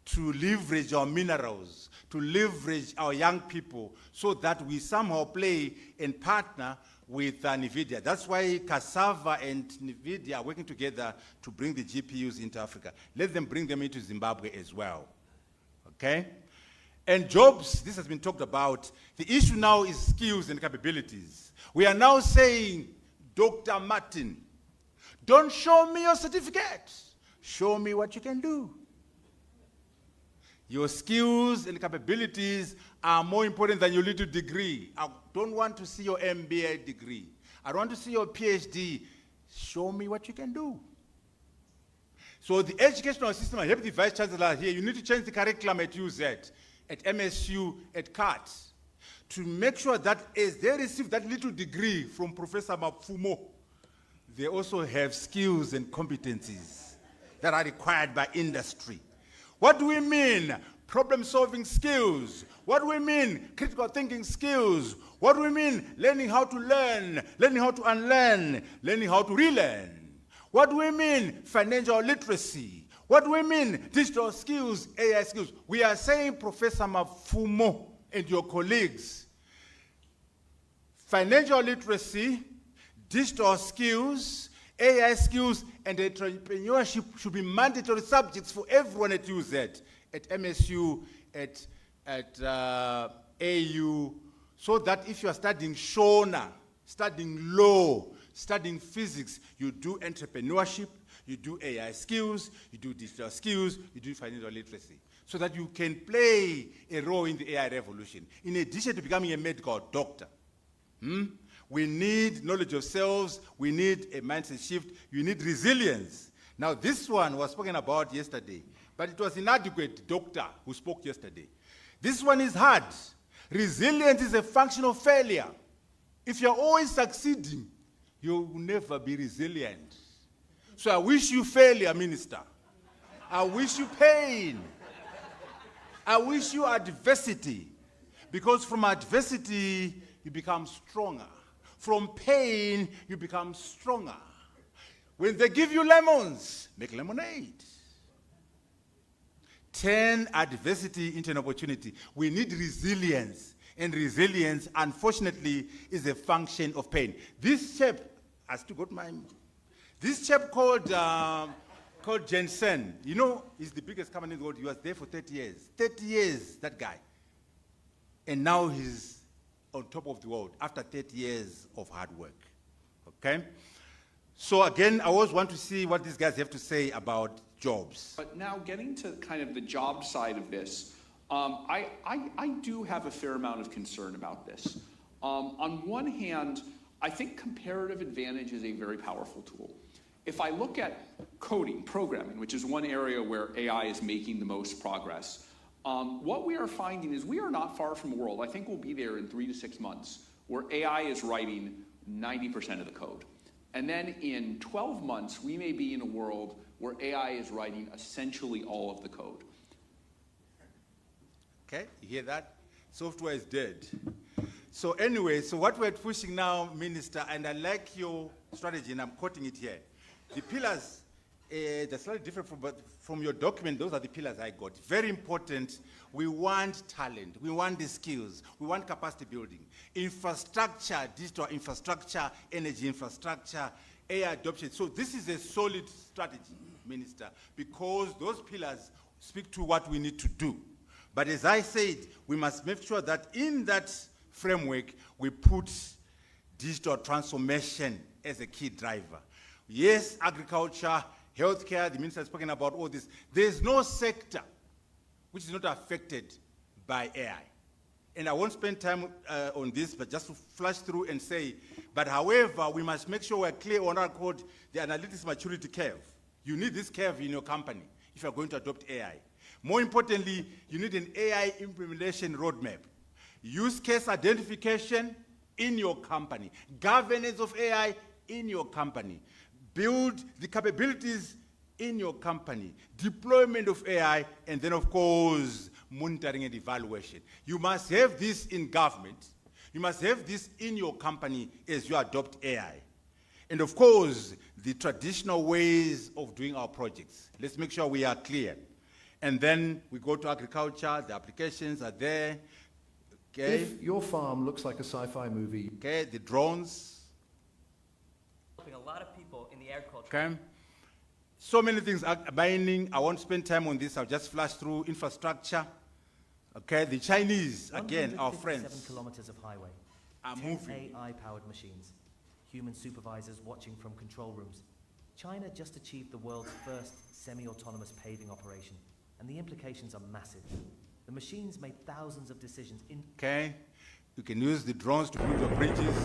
to leverage our minerals, to leverage our young people, so that we somehow play and partner with NVIDIA. That's why Cassava and NVIDIA are working together to bring the GPUs into Africa. Let them bring them into Zimbabwe as well. Okay? And jobs, this has been talked about. The issue now is skills and capabilities. We are now saying, Dr. Martin, don't show me your certificate. Show me what you can do. Your skills and capabilities are more important than your little degree. I don't want to see your MBA degree. I don't want to see your PhD. Show me what you can do. So the educational system, I have the Vice Chancellor here, you need to change the curriculum at UZ, at MSU, at CAT, to make sure that as they receive that little degree from Professor Mapfumo, they also have skills and competencies that are required by industry. What do we mean? Problem-solving skills. What do we mean? Critical thinking skills. What do we mean? Learning how to learn, learning how to unlearn, learning how to relearn. What do we mean? Financial literacy. What do we mean? Digital skills, AI skills. We are saying, Professor Mapfumo and your colleagues, financial literacy, digital skills, AI skills, and entrepreneurship should be mandatory subjects for everyone at UZ, at MSU, at AU, so that if you are studying Shona, studying law, studying physics, you do entrepreneurship, you do AI skills, you do digital skills, you do financial literacy, so that you can play a role in the AI revolution, in addition to becoming a medical doctor. We need knowledge of selves, we need a mindset shift, you need resilience. Now this one was spoken about yesterday, but it was inadequate doctor who spoke yesterday. This one is hard. Resilience is a function of failure. If you're always succeeding, you will never be resilient. So I wish you failure, Minister. I wish you pain. I wish you adversity. Because from adversity, you become stronger. From pain, you become stronger. When they give you lemons, make lemonade. Turn adversity into an opportunity. We need resilience. And resilience, unfortunately, is a function of pain. This chap has to go to my... This chap called Jensen, you know, he's the biggest company in the world. He was there for 30 years. 30 years, that guy. And now he's on top of the world after 30 years of hard work. Okay? So again, I always want to see what these guys have to say about jobs. But now getting to kind of the job side of this, I do have a fair amount of concern about this. On one hand, I think comparative advantage is a very powerful tool. If I look at coding, programming, which is one area where AI is making the most progress, what we are finding is we are not far from a world, I think we'll be there in 3 to 6 months, where AI is writing 90% of the code. And then in 12 months, we may be in a world where AI is writing essentially all of the code. Okay, you hear that? Software is dead. So anyway, so what we're pushing now, Minister, and I like your strategy, and I'm quoting it here. The pillars, they're slightly different from your document. Those are the pillars I got. Very important. We want talent. We want the skills. We want capacity building. Infrastructure, digital infrastructure, energy infrastructure, AI adoption. So this is a solid strategy, Minister, because those pillars speak to what we need to do. But as I said, we must make sure that in that framework, we put digital transformation as a key driver. Yes, agriculture, healthcare, the minister has spoken about all this. There's no sector which is not affected by AI. And I won't spend time on this, but just to flash through and say, but however, we must make sure we're clear on our code, the analytics maturity curve. You need this curve in your company if you're going to adopt AI. More importantly, you need an AI implementation roadmap. Use case identification in your company. Governance of AI in your company. Build the capabilities in your company. Deployment of AI, and then of course, monitoring and evaluation. You must have this in government. You must have this in your company as you adopt AI. And of course, the traditional ways of doing our projects. Let's make sure we are clear. And then we go to agriculture, the applications are there. Okay. If your farm looks like a sci-fi movie. Okay, the drones. Helping a lot of people in the agriculture. Okay. So many things, mining, I won't spend time on this, I'll just flash through infrastructure. Okay, the Chinese, again, our friends. 7 kilometers of highway. Are 10 moving. AI-powered machines. Human supervisors watching from control rooms. China just achieved the world's first semi-autonomous paving operation. And the implications are massive. The machines made thousands of decisions in... Okay, you can use the drones to build your bridges.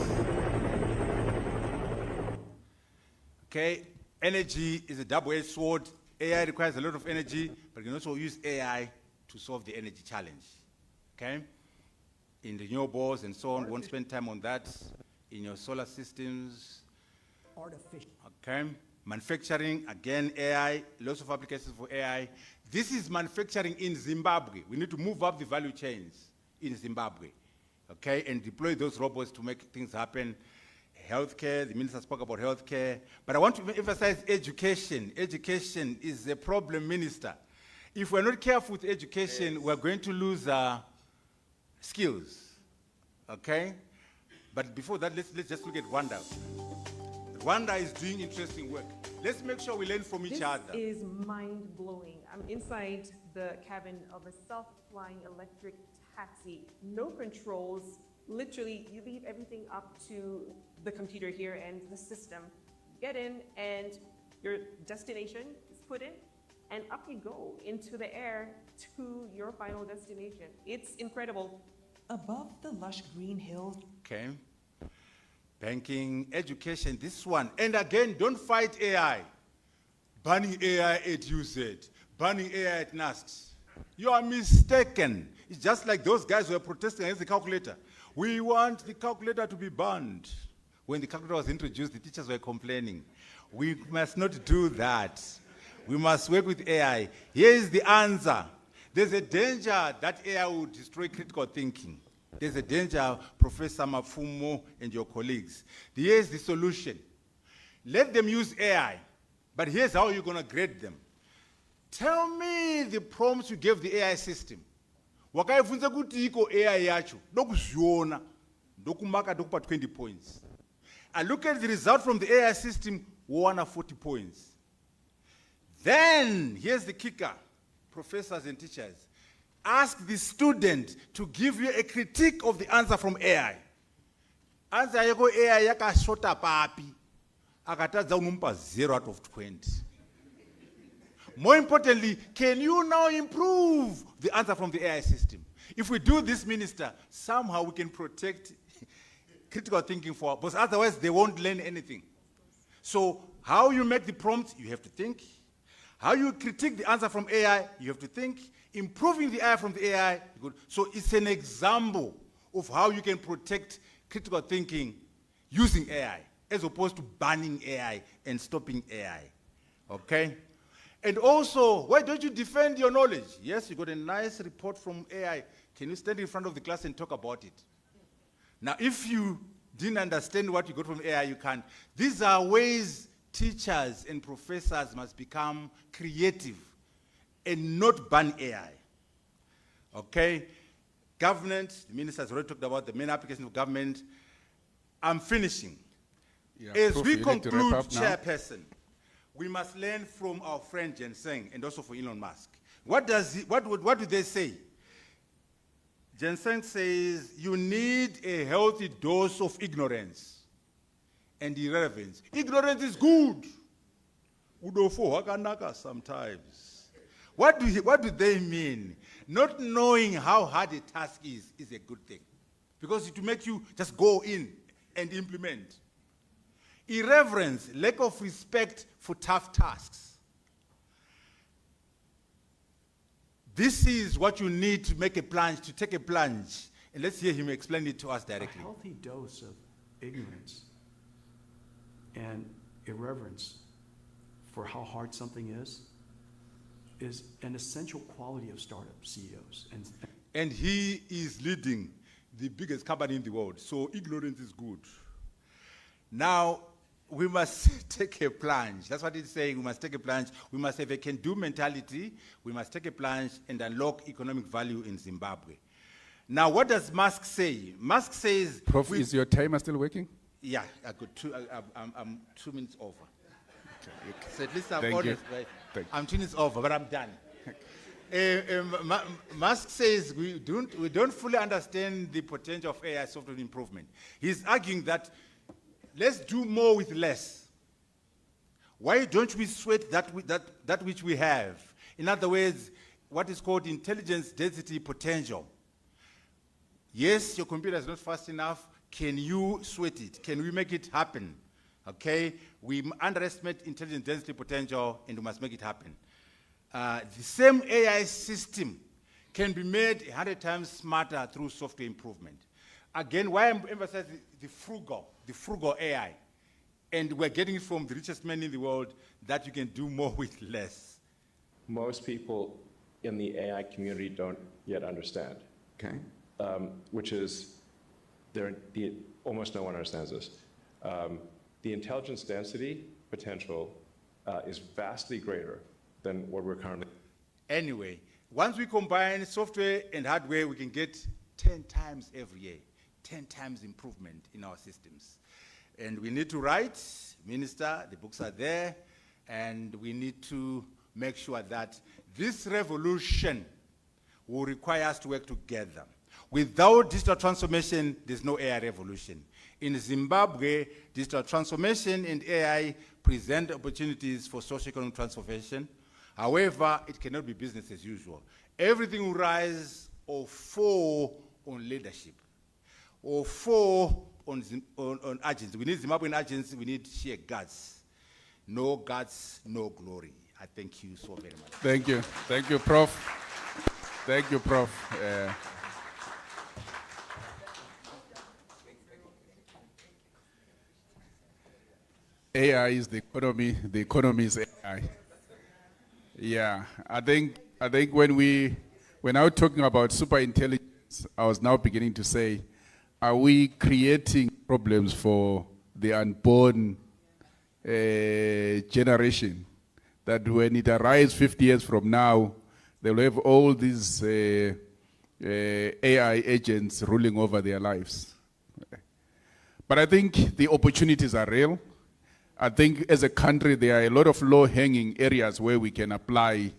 Okay, energy is a double-edged sword. AI requires a lot of energy, but you can also use AI to solve the energy challenge. Okay, in renewables and so on, we won't spend time on that. In your solar systems. Artificial. Okay, manufacturing, again, AI, lots of applications for AI. This is manufacturing in Zimbabwe. We need to move up the value chains in Zimbabwe, okay, and deploy those robots to make things happen. Healthcare, the minister spoke about healthcare, but I want to emphasize education. Education is a problem, Minister. If we're not careful with education, yes, we're going to lose skills, okay? But before that, let's just look at Rwanda. Rwanda is doing interesting work. Let's make sure we learn from each other. This is mind-blowing. I'm inside the cabin of a self-flying electric taxi. No controls. Literally, you leave everything up to the computer here and the system. Get in, and your destination is put in, and up you go into the air to your final destination. It's incredible. Above the lush green hills. Okay. Banking, education, this one. And again, don't fight AI. Banning AI at UZ, banning AI at NAST. You are mistaken. It's just like those guys who are protesting against the calculator. We want the calculator to be banned. When the calculator was introduced, the teachers were complaining. We must not do that. We must work with AI. Here is the answer. There's a danger that AI will destroy critical thinking. There's a danger, Professor Mafumo and your colleagues. Here's the solution. Let them use AI, but here's how you're going to grade them. Tell me the prompts you gave the AI system. Wakaifunza kuti iko AI yacho, dokuziona, dokumaka dokupa 20 points. I look at the result from the AI system, won 40 points. Then, here's the kicker, professors and teachers. Ask the student to give you a critique of the answer from AI. Answer yako AI yaka shota papi. Akatadza unumpa 0 out of 20. More importantly, can you now improve the answer from the AI system? If we do this, Minister, somehow we can protect critical thinking for, because otherwise they won't learn anything. So how you make the prompt, you have to think. How you critique the answer from AI, you have to think. Improving the AI from the AI, good. So it's an example of how you can protect critical thinking using AI, as opposed to banning AI and stopping AI, okay? And also, why don't you defend your knowledge? Yes, you got a nice report from AI. Can you stand in front of the class and talk about it? Now, if you didn't understand what you got from AI, you can't. These are ways teachers and professors must become creative and not ban AI, okay? Government, the minister has already talked about the main application of government. I'm finishing. Yeah, As Prof, we you need to conclude, wrap up now. Chairperson, we must learn from our friend Jenseng and also from Elon Musk. What do they say? Jenseng says you need a healthy dose of ignorance and irrelevance. Ignorance is good. Udofo wakanaka sometimes. What do they mean? Not knowing how hard a task is a good thing, because it will make you just go in and implement. Irreverence, lack of respect for tough tasks. This is what you need to make a plunge, to take a plunge. And let's hear him explain it to us directly. A healthy dose of ignorance and irreverence for how hard something is an essential quality of startup CEOs. And he is leading the biggest company in the world, so ignorance is good. Now, we must take a plunge. That's what it's saying. We must take a plunge. We must have a can-do mentality. We must take a plunge and unlock economic value in Zimbabwe. Now, what does Musk say? Musk says... Prof, is your timer still working? Yeah, I'm 2 minutes over. Okay. So at least I'm Thank honest, you. right? Thank you. I'm 2 minutes over, but I'm done. Musk says we don't fully understand the potential of AI software improvement. He's arguing that let's do more with less. Why don't we sweat that which we have? In other words, what is called intelligence density potential. Yes, your computer is not fast enough. Can you sweat it? Can we make it happen? Okay, we underestimate intelligence density potential and we must make it happen. The same AI system can be made 100 times smarter through software improvement. Again, why I'm emphasizing the frugal AI. And we're getting it from the richest men in the world that you can do more with less. Most people in the AI community don't yet understand. Okay. Which is, almost no one understands this. The intelligence density potential is vastly greater than what we're currently. Anyway, once we combine software and hardware, we can get 10 times every year, 10 times improvement in our systems. And we need to write, Minister, the books are there, and we need to make sure that this revolution will require us to work together. Without digital transformation, there's no AI revolution. In Zimbabwe, digital transformation and AI present opportunities for socio-economic transformation. However, it cannot be business as usual. Everything will rise or fall on leadership, or fall on urgency. We need Zimbabwean urgency, we need sheer guts. No guts, no glory. I thank you so very much. Thank you. Thank you, Prof. Thank you, Prof. AI is the economy is AI. Yeah, I think when I was talking about super intelligence, I was now beginning to say, are we creating problems for the unborn generation? That when it arrives 50 years from now, they'll have all these AI agents ruling over their lives. But I think the opportunities are real. I think as a country, there are a lot of low-hanging areas where we can apply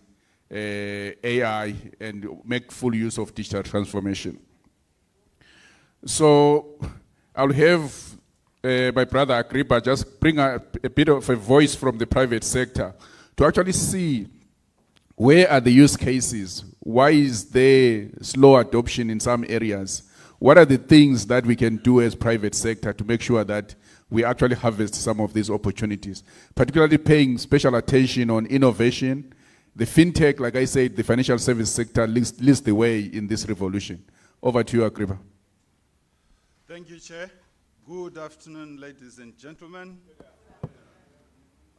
AI and make full use of digital transformation. So I'll have my brother Agrippa just bring a bit of a voice from the private sector to actually see where are the use cases, why is there slow adoption in some areas, what are the things that we can do as private sector to make sure that we actually harvest some of these opportunities, particularly paying special attention on innovation. The fintech, like I said, the financial service sector leads the way in this revolution. Over to you, Agrippa. Thank you, Chair. Good afternoon, ladies and gentlemen.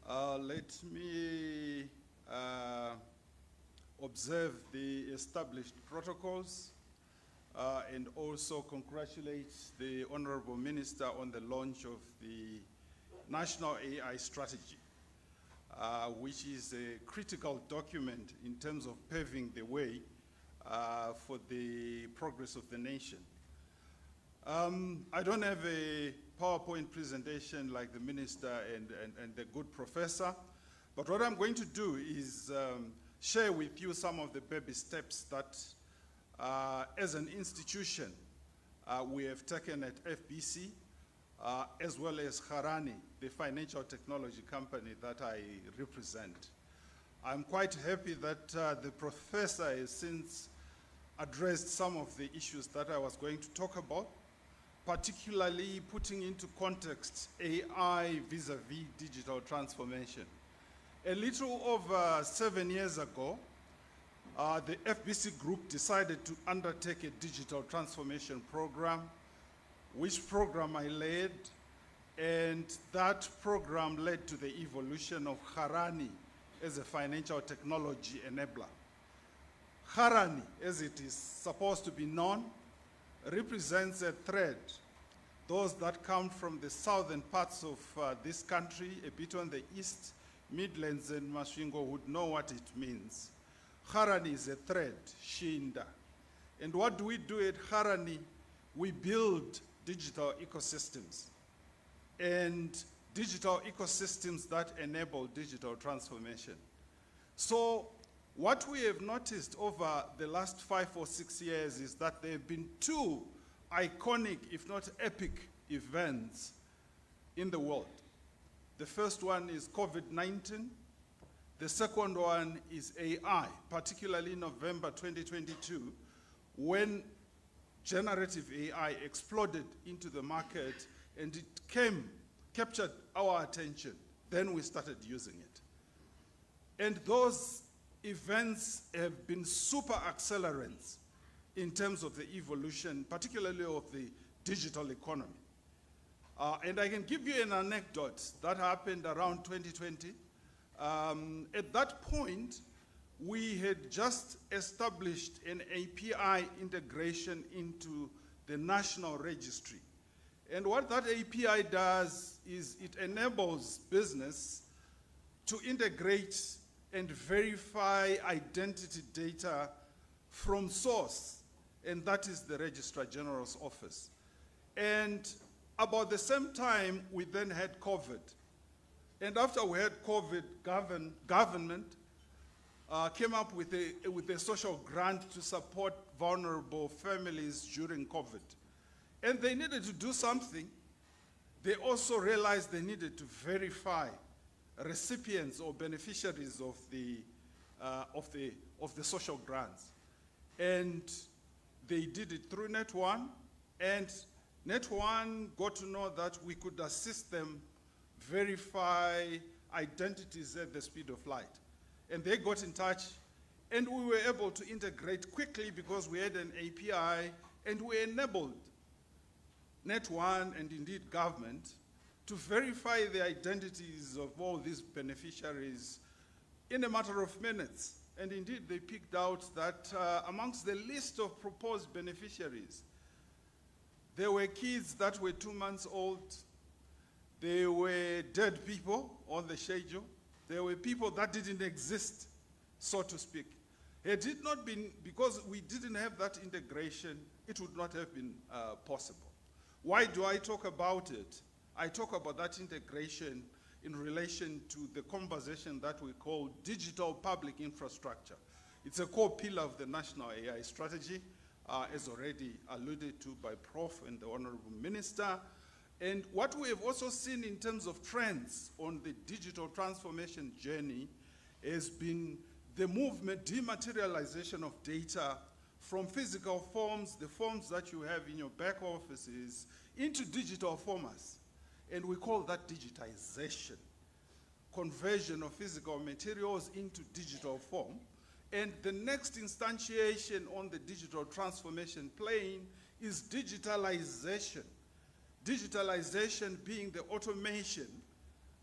Let me observe the established protocols and also congratulate the Honorable Minister on the launch of the National AI Strategy, which is a critical document in terms of paving the way for the progress of the nation. I don't have a PowerPoint presentation like the Minister and the good professor, but what I'm going to do is share with you some of the baby steps that as an institution we have taken at FBC, as well as Harani, the financial technology company that I represent. I'm quite happy that the professor has since addressed some of the issues that I was going to talk about, particularly putting into context AI vis-a-vis digital transformation. A little over 7 years ago, the FBC group decided to undertake a digital transformation program, which program I led, and that program led to the evolution of Harani as a financial technology enabler. Harani, as it is supposed to be known, represents a thread. Those that come from the southern parts of this country, a bit on the east, Midlands and Masvingo would know what it means. Harani is a thread, Shinda. And what do we do at Harani? We build digital ecosystems and digital ecosystems that enable digital transformation. So what we have noticed over the last 5 or 6 years is that there have been 2 iconic, if not epic, events in the world. The first one is COVID-19. The second one is AI, particularly in November 2022, when generative AI exploded into the market and it captured our attention. Then we started using it. And those events have been super accelerants in terms of the evolution, particularly of the digital economy. And I can give you an anecdote that happened around 2020. At that point, we had just established an API integration into the national registry. And what that API does is it enables business to integrate and verify identity data from source, and that is the Registrar General's office. And about the same time, we then had COVID. And after we had COVID, government came up with a social grant to support vulnerable families during COVID. And they needed to do something. They also realized they needed to verify recipients or beneficiaries of the social grants. And they did it through Net1, and Net1 got to know that we could assist them verify identities at the speed of light. And they got in touch, and we were able to integrate quickly because we had an API, and we enabled Net1 and indeed government to verify the identities of all these beneficiaries in a matter of minutes. And indeed, they picked out that amongst the list of proposed beneficiaries, there were kids that were 2 months old. There were dead people on the schedule. There were people that didn't exist, so to speak. Had it not been, because we didn't have that integration, it would not have been possible. Why do I talk about it? I talk about that integration in relation to the conversation that we call digital public infrastructure. It's a core pillar of the national AI strategy, as already alluded to by Prof and the Honorable Minister. And what we have also seen in terms of trends on the digital transformation journey has been the movement, dematerialization of data from physical forms, the forms that you have in your back offices, into digital formats. And we call that digitization, conversion of physical materials into digital form. And the next instantiation on the digital transformation plane is digitalization. Digitalization being the automation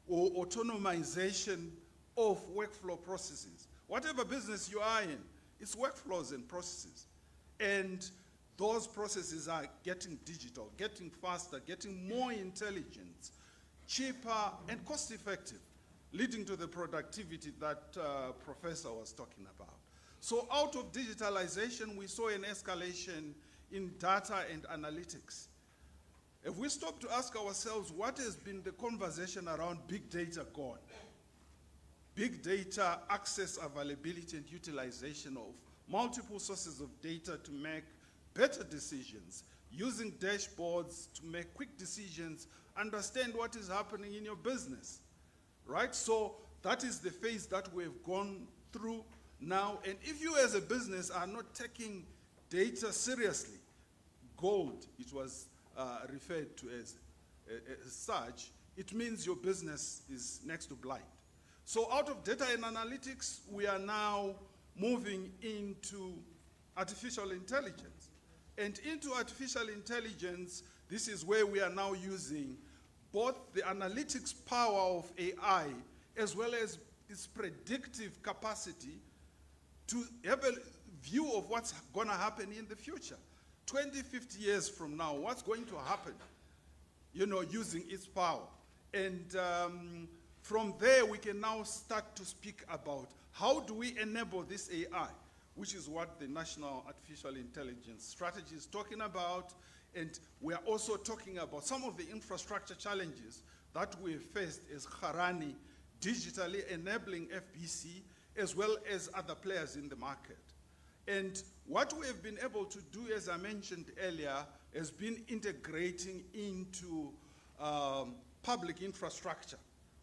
or autonomization of workflow processes. Whatever business you are in, it's workflows and processes. And those processes are getting digital, getting faster, getting more intelligent, cheaper, and cost-effective, leading to the productivity that Professor was talking about. So out of digitalization, we saw an escalation in data and analytics. If we stop to ask ourselves, what has been the conversation around big data gone? Big data, access, availability, and utilization of multiple sources of data to make better decisions, using dashboards to make quick decisions, understand what is happening in your business, right? So that is the phase that we've gone through now. And if you as a business are not taking data seriously, gold, it was referred to as such, it means your business is next to blind. So out of data and analytics, we are now moving into artificial intelligence. And into artificial intelligence, this is where we are now using both the analytics power of AI as well as its predictive capacity to have a view of what's going to happen in the future. 20, 50 years from now, what's going to happen, you know, using its power. And from there, we can now start to speak about how do we enable this AI, which is what the National Artificial Intelligence Strategy is talking about. And we are also talking about some of the infrastructure challenges that we faced as Harani, digitally enabling FBC, as well as other players in the market. And what we have been able to do, as I mentioned earlier, has been integrating into public infrastructure,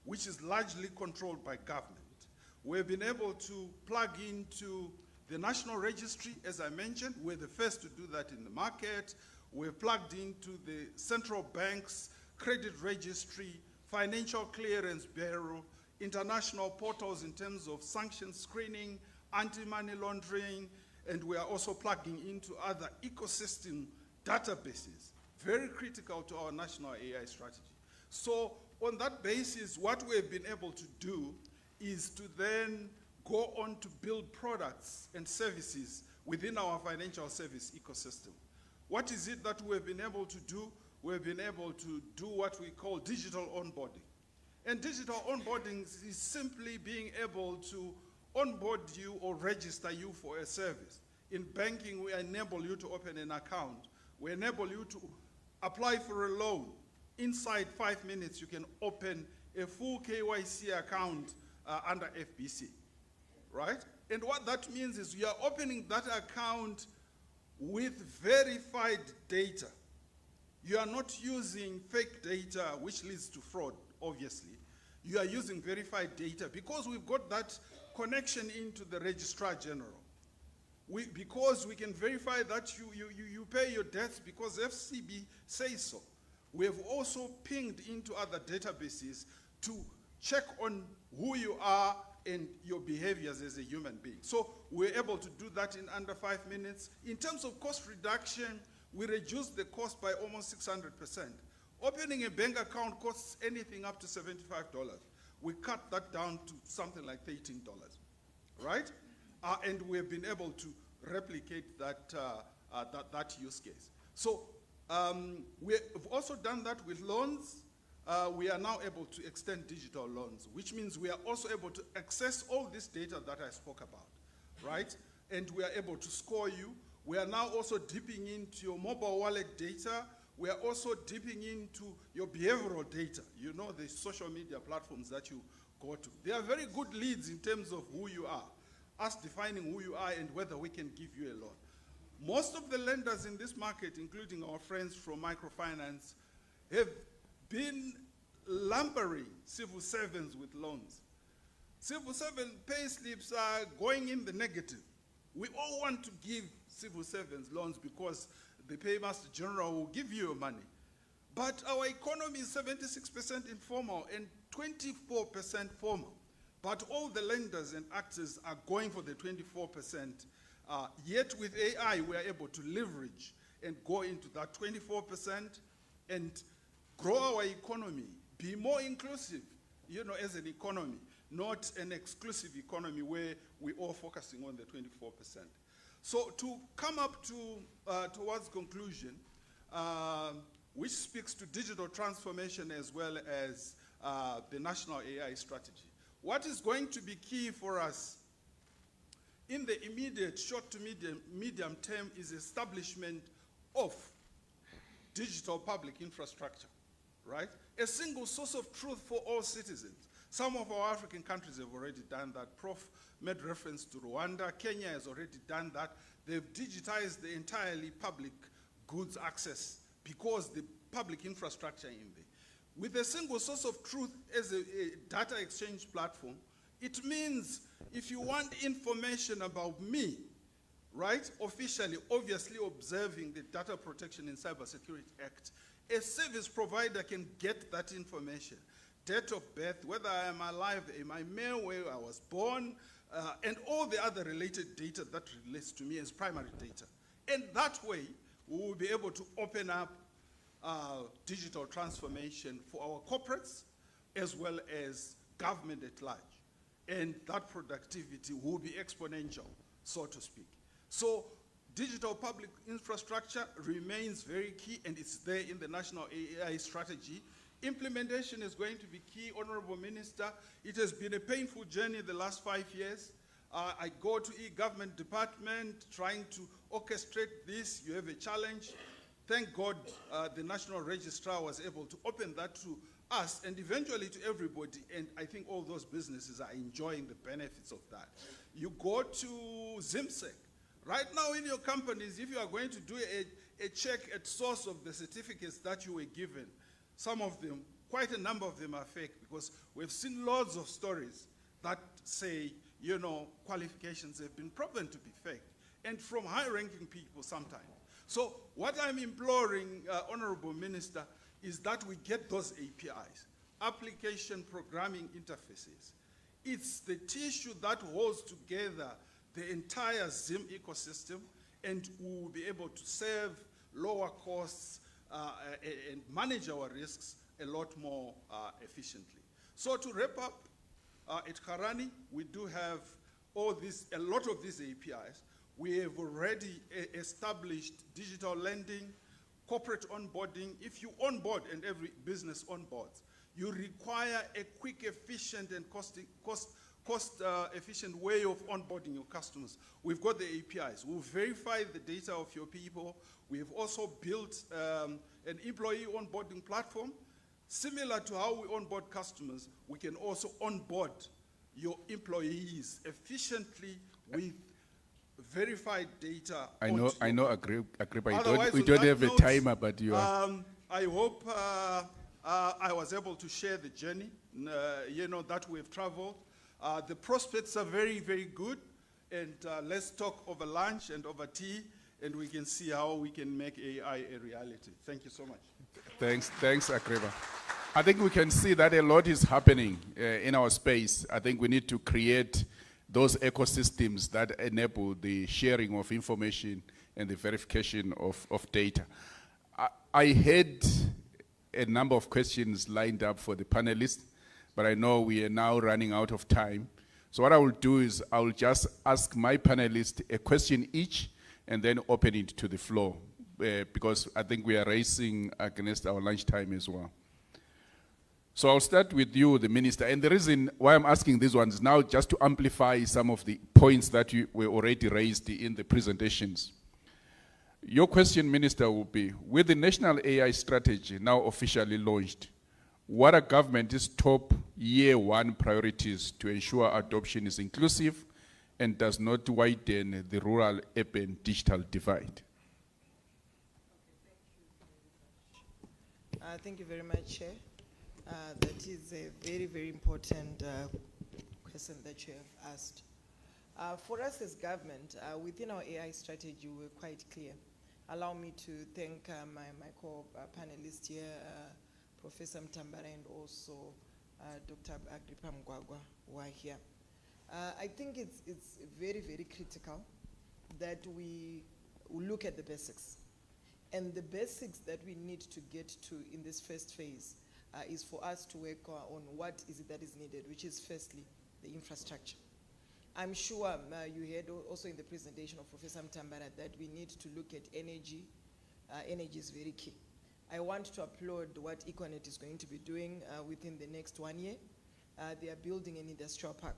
which is largely controlled by government. We've been able to plug into the national registry, as I mentioned. We're the first to do that in the market. We're plugged into the central bank's credit registry, financial clearance bureau, international portals in terms of sanction screening, anti-money laundering, and we are also plugging into other ecosystem databases, very critical to our national AI strategy. So on that basis, what we've been able to do is to then go on to build products and services within our financial service ecosystem. What is it that we've been able to do? We've been able to do what we call digital onboarding. And digital onboarding is simply being able to onboard you or register you for a service. In banking, we enable you to open an account. We enable you to apply for a loan. Inside 5 minutes, you can open a full KYC account under FBC, right? And what that means is you are opening that account with verified data. You are not using fake data, which leads to fraud, obviously. You are using verified data because we've got that connection into the Registrar General. Because we can verify that you pay your debts because FCB says so. We have also pinged into other databases to check on who you are and your behaviors as a human being. So we're able to do that in under 5 minutes. In terms of cost reduction, we reduced the cost by almost 600%. Opening a bank account costs anything up to $75. We cut that down to something like $13, right? And we've been able to replicate that, that use case. So we've also done that with loans. We are now able to extend digital loans, which means we are also able to access all this data that I spoke about, right? And we are able to score you. We are now also dipping into your mobile wallet data. We are also dipping into your behavioral data. You know, the social media platforms that you go to. They are very good leads in terms of who you are, us defining who you are and whether we can give you a loan. Most of the lenders in this market, including our friends from microfinance, have been lumbering civil servants with loans. Civil servant pay slips are going in the negative. We all want to give civil servants loans because the paymaster general will give you your money. But our economy is 76% informal and 24% formal. But all the lenders and actors are going for the 24%. Yet with AI, we are able to leverage and go into that 24% and grow our economy, be more inclusive, you know, as an economy, not an exclusive economy where we're all focusing on the 24%. So to come up to towards conclusion, which speaks to digital transformation as well as the national AI strategy. What is going to be key for us in the immediate short to medium term is establishment of digital public infrastructure, right? A single source of truth for all citizens. Some of our African countries have already done that. Prof made reference to Rwanda. Kenya has already done that. They've digitized the entirely public goods access because the public infrastructure in there. With a single source of truth as a data exchange platform, it means if you want information about me, right, officially, obviously observing the Data Protection and Cybersecurity Act, a service provider can get that information. Date of birth, whether I am alive, am I male, where I was born, and all the other related data that relates to me as primary data. And that way, we will be able to open up digital transformation for our corporates as well as government at large. And that productivity will be exponential, so to speak. So digital public infrastructure remains very key, and it's there in the national AI strategy. Implementation is going to be key, Honorable Minister. It has been a painful journey the last 5 years. I go to e-government department trying to orchestrate this. You have a challenge. Thank God the National Registrar was able to open that to us and eventually to everybody, and I think all those businesses are enjoying the benefits of that. You go to ZIMSEC. Right now in your companies, if you are going to do a check at source of the certificates that you were given, some of them, quite a number of them are fake, because we've seen lots of stories that say, you know, qualifications have been proven to be fake, and from high-ranking people sometimes. So what I'm imploring, Honorable Minister, is that we get those APIs, application programming interfaces. It's the tissue that holds together the entire ZIM ecosystem, and we will be able to save lower costs and manage our risks a lot more efficiently. So to wrap up, at Karani, we do have a lot of these APIs. We have already established digital lending, corporate onboarding. If you onboard, and every business onboards, you require a quick, efficient, and cost-efficient way of onboarding your customers. We've got the APIs. We'll verify the data of your people. We have also built an employee onboarding platform. Similar to how we onboard customers, we can also onboard your employees efficiently with verified data. I know, Agrippa, Otherwise, we on don't that have a note, timer, but you are. I hope I was able to share the journey, you know, that we've traveled. The prospects are very, very good, and let's talk over lunch and over tea, and we can see how we can make AI a reality. Thank you so much. Thanks, Agrippa. I think we can see that a lot is happening in our space. I think we need to create those ecosystems that enable the sharing of information and the verification of data. I had a number of questions lined up for the panelists, but I know we are now running out of time. So what I will do is I will just ask my panelists a question each and then open it to the floor, because I think we are racing against our lunchtime as well. So I'll start with you, the Minister. And the reason why I'm asking these ones now, just to amplify some of the points that were already raised in the presentations. Your question, Minister, will be, with the National AI Strategy now officially launched, what are government's top year one priorities to ensure adoption is inclusive and does not widen the rural-urban digital divide? Thank you very much, Chair. That is a very, very important question that you have asked. For us as government, within our AI strategy, we're quite clear. Allow me to thank my co-panelists here, Professor Mtambara and also Dr. Agrippa Mgwagwa, who are here. I think it's very, very critical that we look at the basics. And the basics that we need to get to in this first phase is for us to work on what is it that is needed, which is firstly the infrastructure. I'm sure you heard also in the presentation of Professor Mtambara that we need to look at energy. Energy is very key. I want to applaud what Econet is going to be doing within the next 1 year. They are building an industrial park.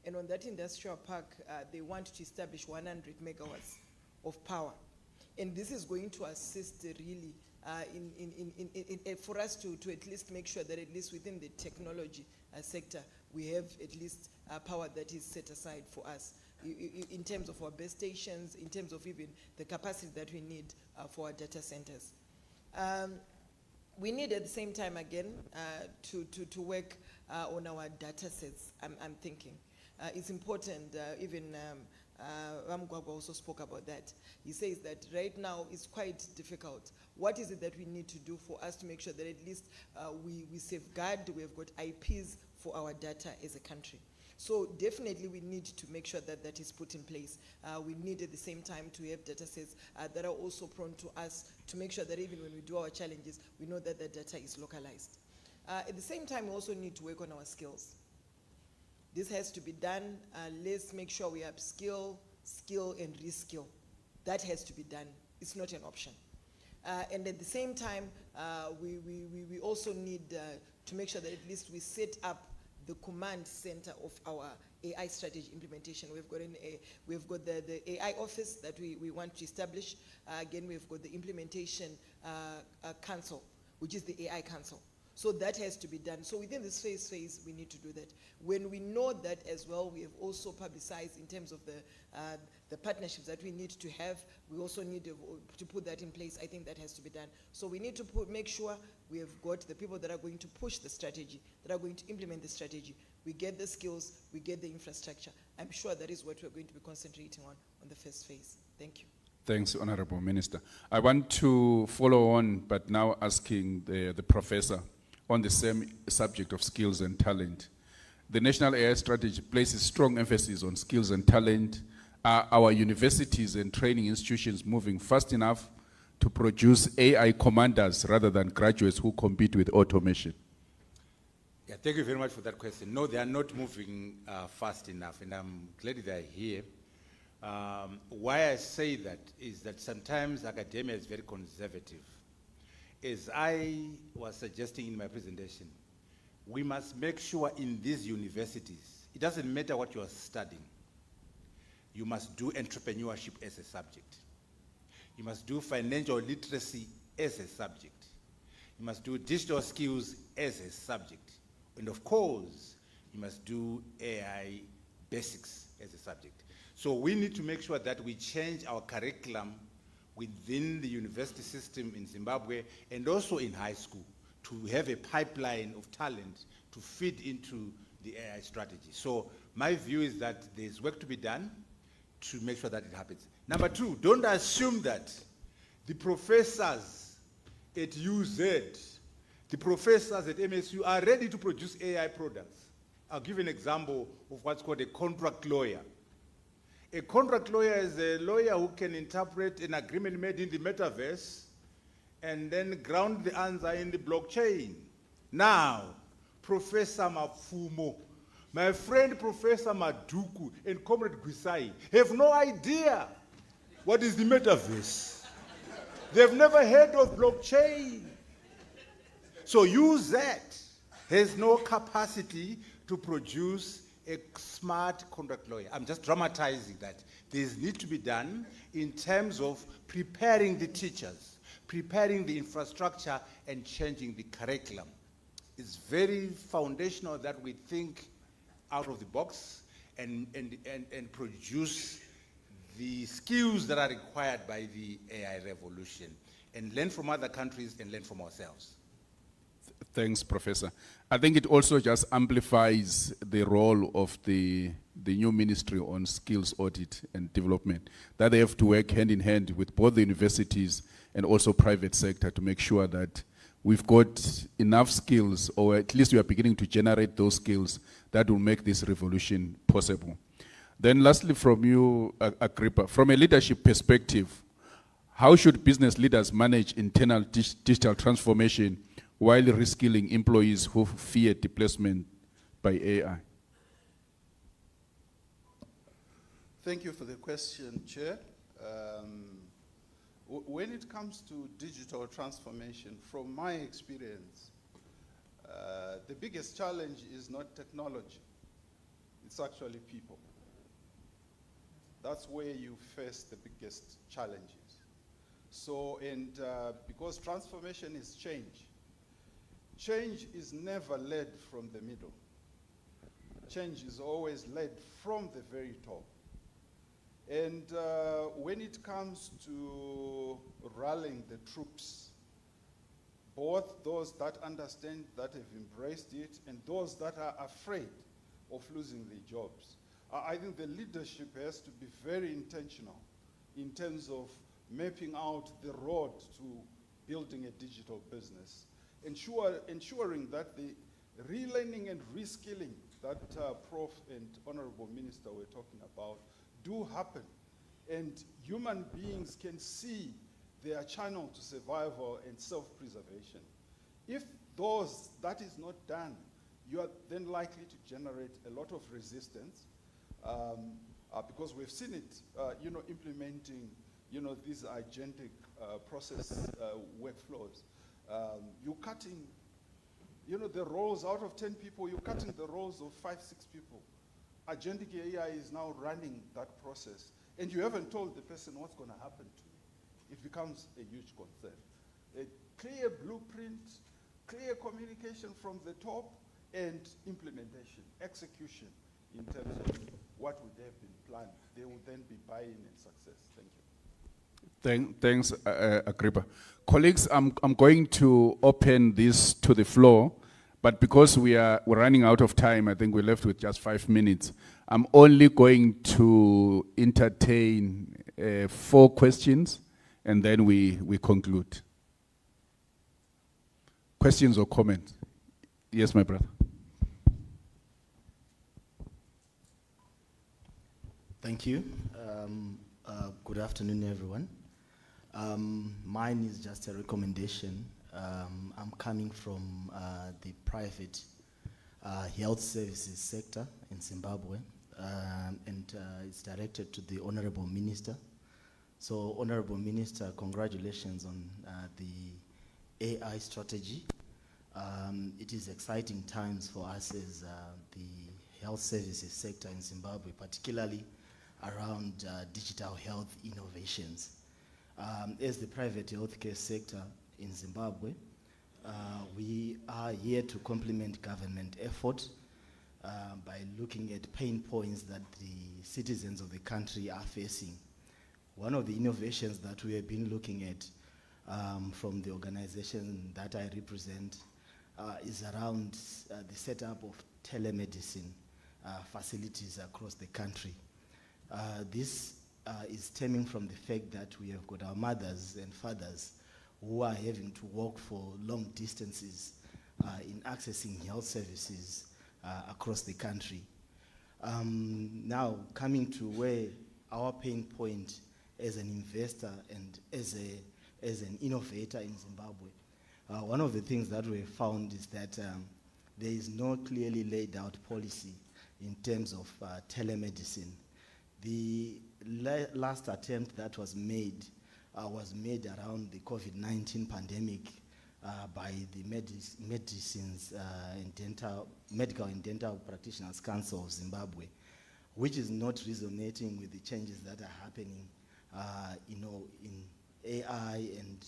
And on that industrial park, they want to establish 100 megawatts of power. And this is going to assist really for us to at least make sure that at least within the technology sector, we have at least power that is set aside for us in terms of our base stations, in terms of even the capacity that we need for our data centers. We need at the same time again to work on our data sets, I'm thinking. It's important, even Ramgwagwa also spoke about that. He says that right now it's quite difficult. What is it that we need to do for us to make sure that at least we safeguard, we have got IPs for our data as a country? So definitely we need to make sure that that is put in place. We need at the same time to have data sets that are also prone to us to make sure that even when we do our challenges, we know that the data is localized. At the same time, we also need to work on our skills. This has to be done. Let's make sure we upskill, skill, and reskill. That has to be done. It's not an option. And at the same time, we also need to make sure that at least we set up the command center of our AI strategy implementation. We've got the AI office that we want to establish. Again, we've got the implementation council, which is the AI council. So that has to be done. So within this phase, we need to do that. When we know that as well, we have also publicized in terms of the partnerships that we need to have. We also need to put that in place. I think that has to be done. So we need to make sure we have got the people that are going to push the strategy, that are going to implement the strategy. We get the skills, we get the infrastructure. I'm sure that is what we're going to be concentrating on the first phase. Thank you. Thanks, Honorable Minister. I want to follow on, but now asking the professor on the same subject of skills and talent. The National AI Strategy places strong emphasis on skills and talent. Are our universities and training institutions moving fast enough to produce AI commanders rather than graduates who compete with automation? Yeah, thank you very much for that question. No, they are not moving fast enough, and I'm glad they are here. Why I say that is that sometimes academia is very conservative. As I was suggesting in my presentation, we must make sure in these universities, it doesn't matter what you are studying, you must do entrepreneurship as a subject. You must do financial literacy as a subject. You must do digital skills as a subject. And of course, you must do AI basics as a subject. So we need to make sure that we change our curriculum within the university system in Zimbabwe and also in high school to have a pipeline of talent to feed into the AI strategy. So my view is that there's work to be done to make sure that it happens. Number two, don't assume that the professors at UZ, the professors at MSU are ready to produce AI products. I'll give an example of what's called a contract lawyer. A contract lawyer is a lawyer who can interpret an agreement made in the metaverse and then ground the answer in the blockchain. Now, Professor Mafumo, my friend Professor Maduku and Comrade Gwisai have no idea what is the metaverse. They've never heard of blockchain. So UZ has no capacity to produce a smart contract lawyer. I'm just dramatizing that. There's need to be done in terms of preparing the teachers, preparing the infrastructure, and changing the curriculum. It's very foundational that we think out of the box and produce the skills that are required by the AI revolution, and learn from other countries and learn from ourselves. Thanks, Professor. I think it also just amplifies the role of the new Ministry on Skills Audit and Development, that they have to work hand in hand with both the universities and also private sector to make sure that we've got enough skills, or at least we are beginning to generate those skills that will make this revolution possible. Then lastly, from you, Agrippa, from a leadership perspective, how should business leaders manage internal digital transformation while reskilling employees who fear displacement by AI? Thank you for the question, Chair. When it comes to digital transformation, from my experience, the biggest challenge is not technology, it's actually people. That's where you face the biggest challenges. So, because transformation is change, change is never led from the middle. Change is always led from the very top. And when it comes to rallying the troops, both those that understand, that have embraced it, and those that are afraid of losing their jobs, I think the leadership has to be very intentional in terms of mapping out the road to building a digital business, ensuring that the relearning and reskilling that Prof and Honorable Minister were talking about do happen, and human beings can see their channel to survival and self-preservation. If that is not done, you are then likely to generate a lot of resistance, because we've seen it, implementing, these agentic process workflows. You're cutting, the roles out of 10 people, you're cutting the roles of 5, 6 people. Agentic AI is now running that process, and you haven't told the person what's going to happen to it. It becomes a huge concern. A clear blueprint, clear communication from the top, and implementation, execution in terms of what would have been planned. They will then be buy-in and success. Thank you. Thanks, Agrippa. Colleagues, I'm going to open this to the floor, but because we're running out of time, I think we're left with just 5 minutes. I'm only going to entertain 4 questions, and then we conclude. Questions or comments? Yes, my brother. Thank you. Good afternoon, everyone. Mine is just a recommendation. I'm coming from the private health services sector in Zimbabwe, and it's directed to the Honorable Minister. So, Honorable Minister, congratulations on the AI strategy. It is exciting times for us as the health services sector in Zimbabwe, particularly around digital health innovations. As the private healthcare sector in Zimbabwe, we are here to complement government effort by looking at pain points that the citizens of the country are facing. One of the innovations that we have been looking at from the organization that I represent is around the setup of telemedicine facilities across the country. This is stemming from the fact that we have got our mothers and fathers who are having to walk for long distances in accessing health services across the country. Now, coming to where our pain point as an investor and as an innovator in Zimbabwe, one of the things that we have found is that there is no clearly laid out policy in terms of telemedicine. The last attempt that was made around the COVID-19 pandemic by the medicines and medical and dental practitioners council of Zimbabwe, which is not resonating with the changes that are happening, in AI and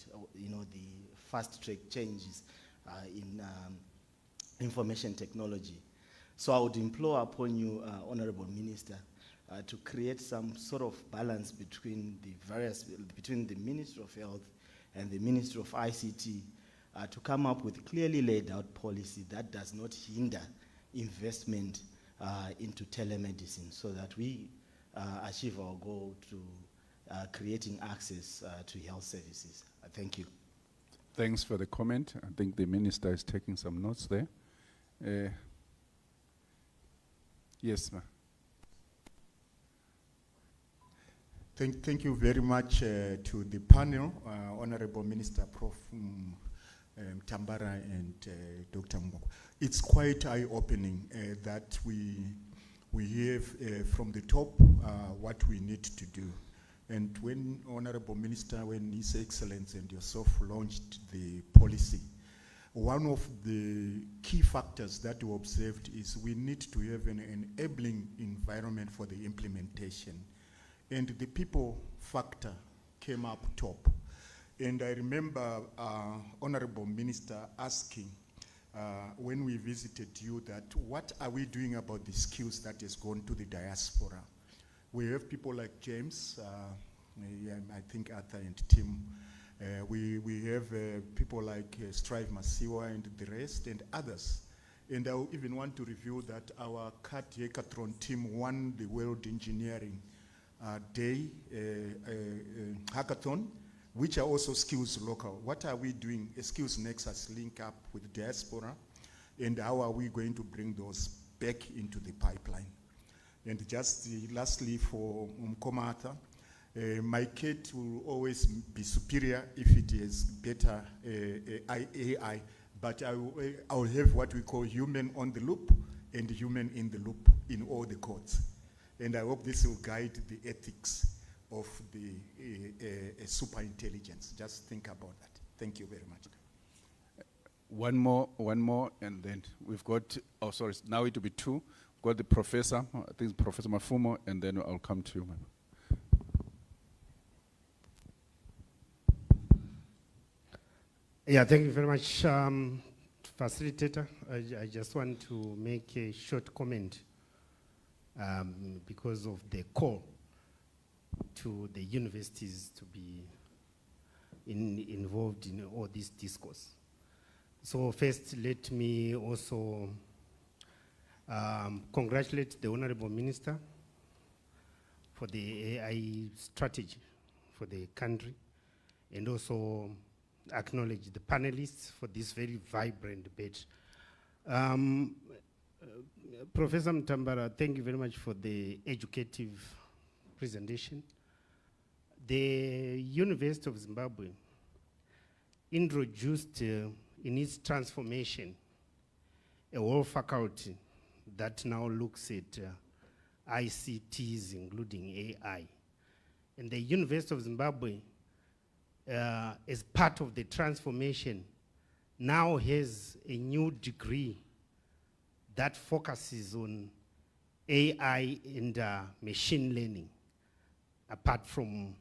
the fast track changes in information technology. So I would implore upon you, Honorable Minister, to create some sort of balance between the Ministry of Health and the Ministry of ICT to come up with clearly laid out policy that does not hinder investment into telemedicine, so that we achieve our goal to creating access to health services. Thank you. Thanks for the comment. I think the Minister is taking some notes there. Yes, ma'am. Thank you very much to the panel, Honorable Minister Prof. Tambara and Dr. Mwoko. It's quite eye-opening that we hear from the top what we need to do. And when Honorable Minister, when His Excellency and yourself launched the policy, one of the key factors that we observed is we need to have an enabling environment for the implementation. And the people factor came up top. And I remember Honorable Minister asking when we visited you that what are we doing about the skills that has gone to the diaspora? We have people like James, I think Arthur and Tim. We have people like Strive Masiwa and the rest and others. And I even want to reveal that our CAT Hackathon team won the World Engineering Day Hackathon, which are also skills local. What are we doing? A skills nexus link up with diaspora, and how are we going to bring those back into the pipeline? And just lastly for Mkomatha, my kit will always be superior if it is better AI, but I will have what we call human on the loop and human in the loop in all the courts. And I hope this will guide the ethics of the super intelligence. Just think about that. Thank you very much. One more, and then we've got, oh sorry, now it will be two. We've got the professor, I think it's Professor Mafumo, and then I'll come to you, ma'am. Yeah, thank you very much, facilitator. I just want to make a short comment because of the call to the universities to be involved in all this discourse. So first, let me also congratulate the Honorable Minister for the AI strategy for the country, and also acknowledge the panelists for this very vibrant debate. Professor Mtambara, thank you very much for the educative presentation. The University of Zimbabwe introduced in its transformation a whole faculty that now looks at ICTs, including AI. And the University of Zimbabwe, as part of the transformation, now has a new degree that focuses on AI and machine learning, apart from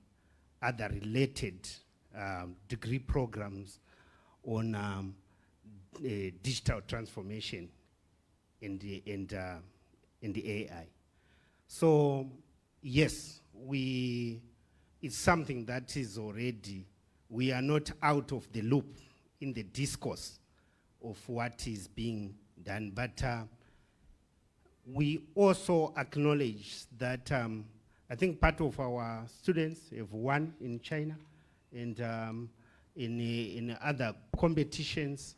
other related degree programs on digital transformation in the AI. So yes, it's something that is already, we are not out of the loop in the discourse of what is being done, but we also acknowledge that I think part of our students have won in China, and in other competitions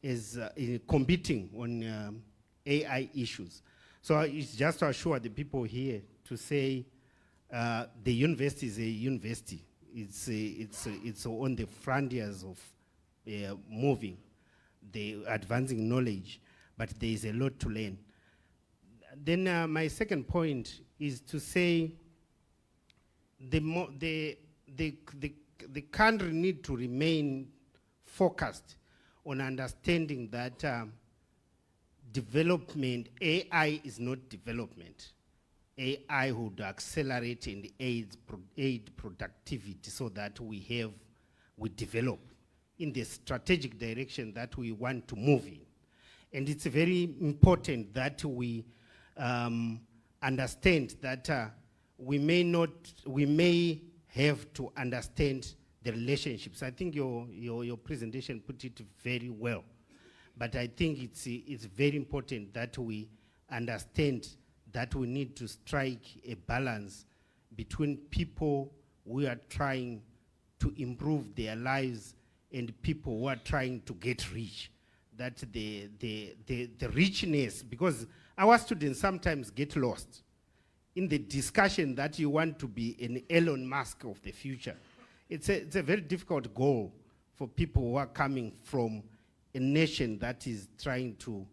is competing on AI issues. So it's just to assure the people here to say the university is a university. It's on the frontiers of moving, the advancing knowledge, but there is a lot to learn. Then my second point is to say the country need to remain focused on understanding that development, AI is not development. AI would accelerate and aid productivity so that we develop in the strategic direction that we want to move in. And it's very important that we understand that we may have to understand the relationships. I think your presentation put it very well. But I think it's very important that we understand that we need to strike a balance between people who are trying to improve their lives and people who are trying to get rich. That the richness, because our students sometimes get lost in the discussion that you want to be an Elon Musk of the future. It's a very difficult goal for people who are coming from a nation that is trying to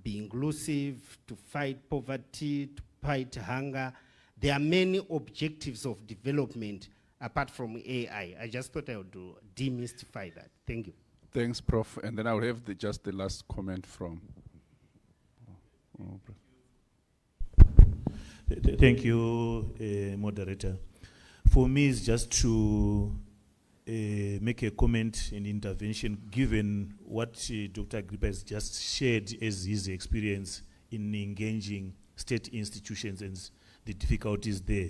be inclusive, to fight poverty, to fight hunger. There are many objectives of development apart from AI. I just thought I would demystify that. Thank you. Thanks, Prof. And then I'll have just the last comment from. Thank you, moderator. For me, it's just to make a comment and intervention, given what Dr. Agrippa has just shared as his experience in engaging state institutions and the difficulties there.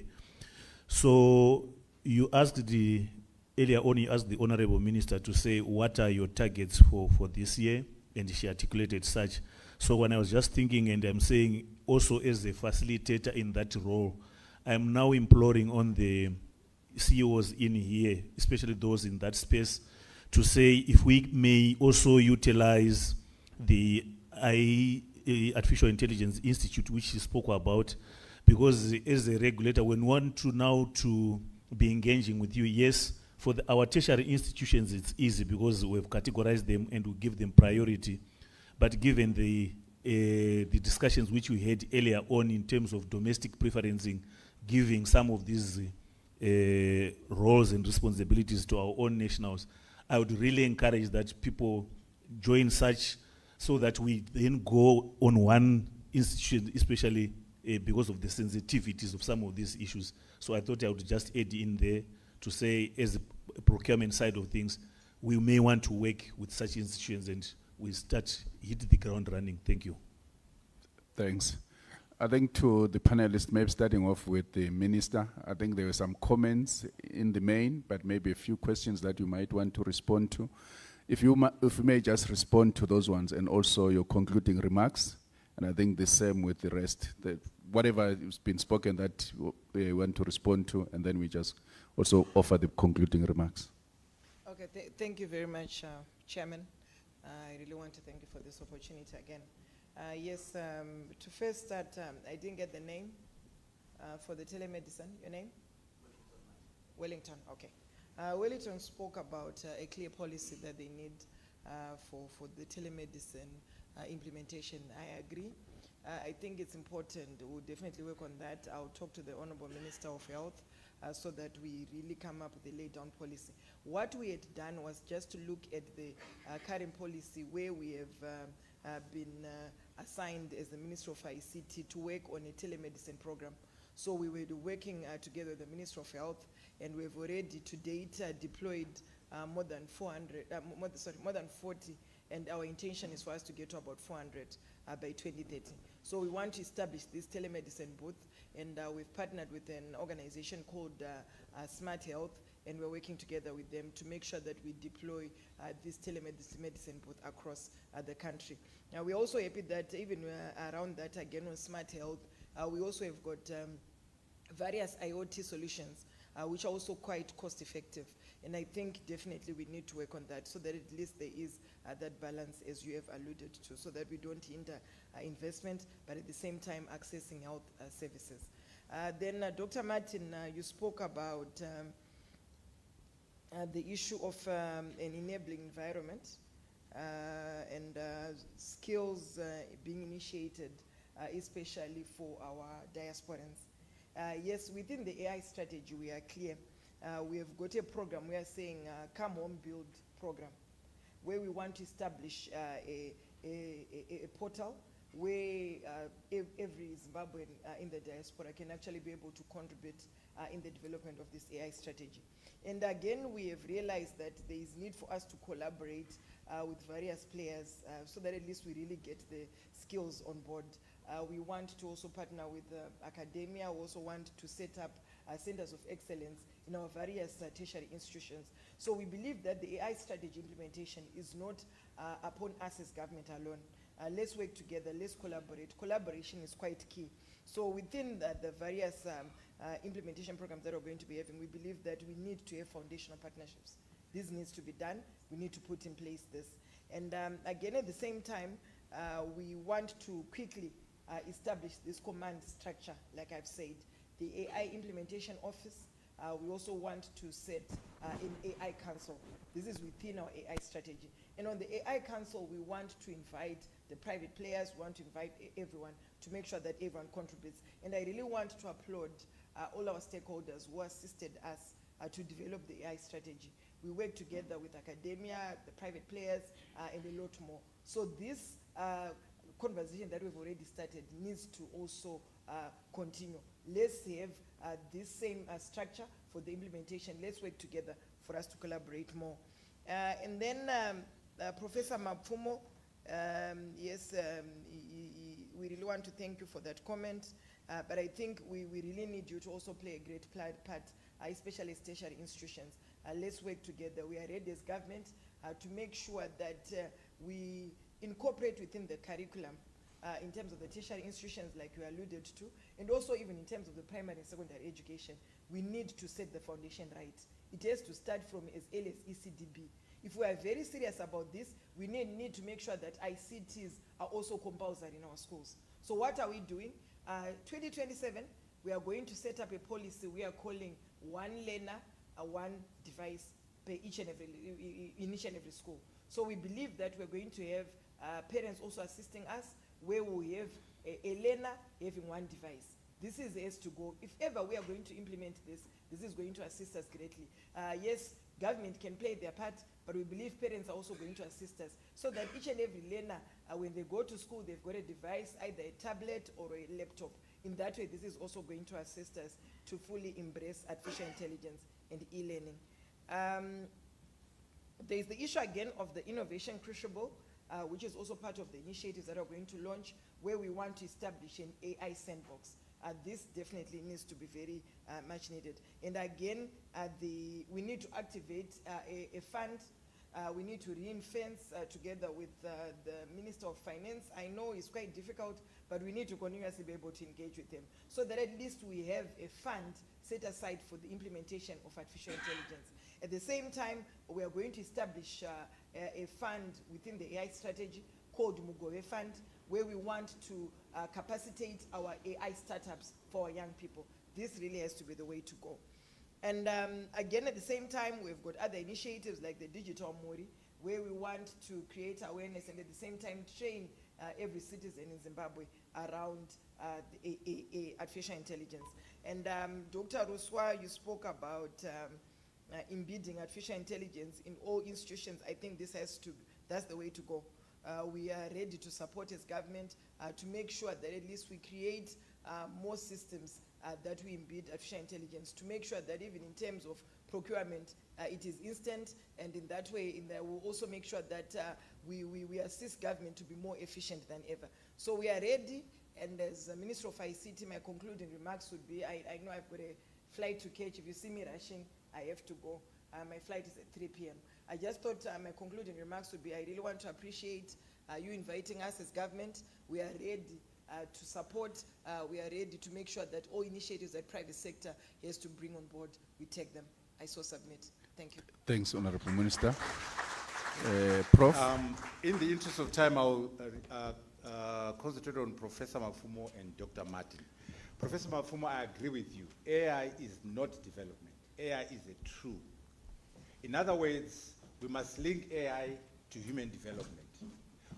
So you asked earlier on, you asked the Honorable Minister to say, what are your targets for this year? And she articulated such. So when I was just thinking, and I'm saying also as a facilitator in that role, I'm now imploring on the CEOs in here, especially those in that space, to say if we may also utilize the Artificial Intelligence Institute, which she spoke about, because as a regulator, when we want to now to be engaging with you, yes, for our tertiary institutions, it's easy because we've categorized them and we give them priority. But given the discussions which we had earlier on in terms of domestic preferencing, giving some of these roles and responsibilities to our own nationals, I would really encourage that people join such so that we then go on one institution, especially because of the sensitivities of some of these issues. So I thought I would just add in there to say, as a procurement side of things, we may want to work with such institutions and we hit the ground running. Thank you. Thanks. I think to the panelists, maybe starting off with the minister, I think there were some comments in the main, but maybe a few questions that you might want to respond to. If you may just respond to those ones and also your concluding remarks, and I think the same with the rest, whatever has been spoken that we want to respond to, and then we just also offer the concluding remarks. Okay, thank you very much, Chairman. I really want to thank you for this opportunity again. Yes, to first start, I didn't get the name for the telemedicine. Your name? Wellington, okay. Wellington spoke about a clear policy that they need for the telemedicine implementation. I agree. I think it's important. We'll definitely work on that. I'll talk to the Honorable Minister of Health so that we really come up with a laid-down policy. What we had done was just to look at the current policy where we have been assigned as the Minister of ICT to work on a telemedicine program. So we were working together with the Minister of Health, and we've already to date deployed more than 40, and our intention is for us to get to about 400 by 2030. So we want to establish this telemedicine booth, and we've partnered with an organization called Smart Health, and we're working together with them to make sure that we deploy this telemedicine booth across the country. Now, we're also happy that even around that, again, on Smart Health, we also have got various IoT solutions, which are also quite cost-effective. And I think definitely we need to work on that so that at least there is that balance, as you have alluded to, so that we don't hinder investment, but at the same time accessing health services. Then Dr. Martin, you spoke about the issue of an enabling environment and skills being initiated, especially for our diasporans. Yes, within the AI strategy, we are clear. We have got a program, we are saying Come Home Build program. where we want to establish a portal where every Zimbabwean in the diaspora can actually be able to contribute in the development of this AI strategy. And again, we have realized that there is need for us to collaborate with various players so that at least we really get the skills on board. We want to also partner with academia. We also want to set up centers of excellence in our various tertiary institutions. So we believe that the AI strategy implementation is not upon us as government alone. Let's work together, let's collaborate. Collaboration is quite key. So within the various implementation programs that we're going to be having, we believe that we need to have foundational partnerships. This needs to be done. We need to put in place this. And again, at the same time, we want to quickly establish this command structure, like I've said. The AI Implementation Office, we also want to set an AI Council. This is within our AI strategy. And on the AI Council, we want to invite the private players, we want to invite everyone to make sure that everyone contributes. And I really want to applaud all our stakeholders who assisted us to develop the AI strategy. We work together with academia, the private players, and a lot more. So this conversation that we've already started needs to also continue. Let's have this same structure for the implementation. Let's work together for us to collaborate more. And then Professor Mapfumo, yes, we really want to thank you for that comment, but I think we really need you to also play a great part, especially as tertiary institutions. Let's work together. We are ready as government to make sure that we incorporate within the curriculum in terms of the tertiary institutions like you alluded to, and also even in terms of the primary and secondary education. We need to set the foundation right. It has to start from as early as ECDB. If we are very serious about this, we need to make sure that ICTs are also compulsory in our schools. So what are we doing? 2027, we are going to set up a policy we are calling one learner, one device per in each and every school. So we believe that we're going to have parents also assisting us, where we have a learner having one device. This is as to go. If ever we are going to implement this, this is going to assist us greatly. Yes, government can play their part, but we believe parents are also going to assist us so that each and every learner, when they go to school, they've got a device, either a tablet or a laptop. In that way, this is also going to assist us to fully embrace artificial intelligence and e-learning. There's the issue again of the innovation crucible, which is also part of the initiatives that are going to launch, where we want to establish an AI sandbox. This definitely needs to be very much needed. And again, we need to activate a fund. We need to ring-fence together with the Minister of Finance. I know it's quite difficult, but we need to continuously be able to engage with them so that at least we have a fund set aside for the implementation of artificial intelligence. At the same time, we are going to establish a fund within the AI strategy called Mugove Fund, where we want to capacitate our AI startups for our young people. This really has to be the way to go. And again, at the same time, we've got other initiatives like the Digital Mori, where we want to create awareness and at the same time train every citizen in Zimbabwe around artificial intelligence. And Dr. Ruswa, you spoke about embedding artificial intelligence in all institutions. I think that's the way to go. We are ready to support as government to make sure that at least we create more systems that we embed artificial intelligence, to make sure that even in terms of procurement, it is instant, and in that way, we'll also make sure that we assist government to be more efficient than ever. So we are ready, and as a Minister of ICT, my concluding remarks would be, I know I've got a flight to catch. If you see me rushing, I have to go. My flight is at 3 p.m. I just thought my concluding remarks would be, I really want to appreciate you inviting us as government. We are ready to support. We are ready to make sure that all initiatives that private sector has to bring on board, we take them. I so submit. Thank you. Thanks, Honorable Minister. Prof? In the interest of time, I'll concentrate on Professor Mapfumo and Dr. Martin. Professor Mapfumo, I agree with you. AI is not development. AI is a tool. In other words, we must link AI to human development.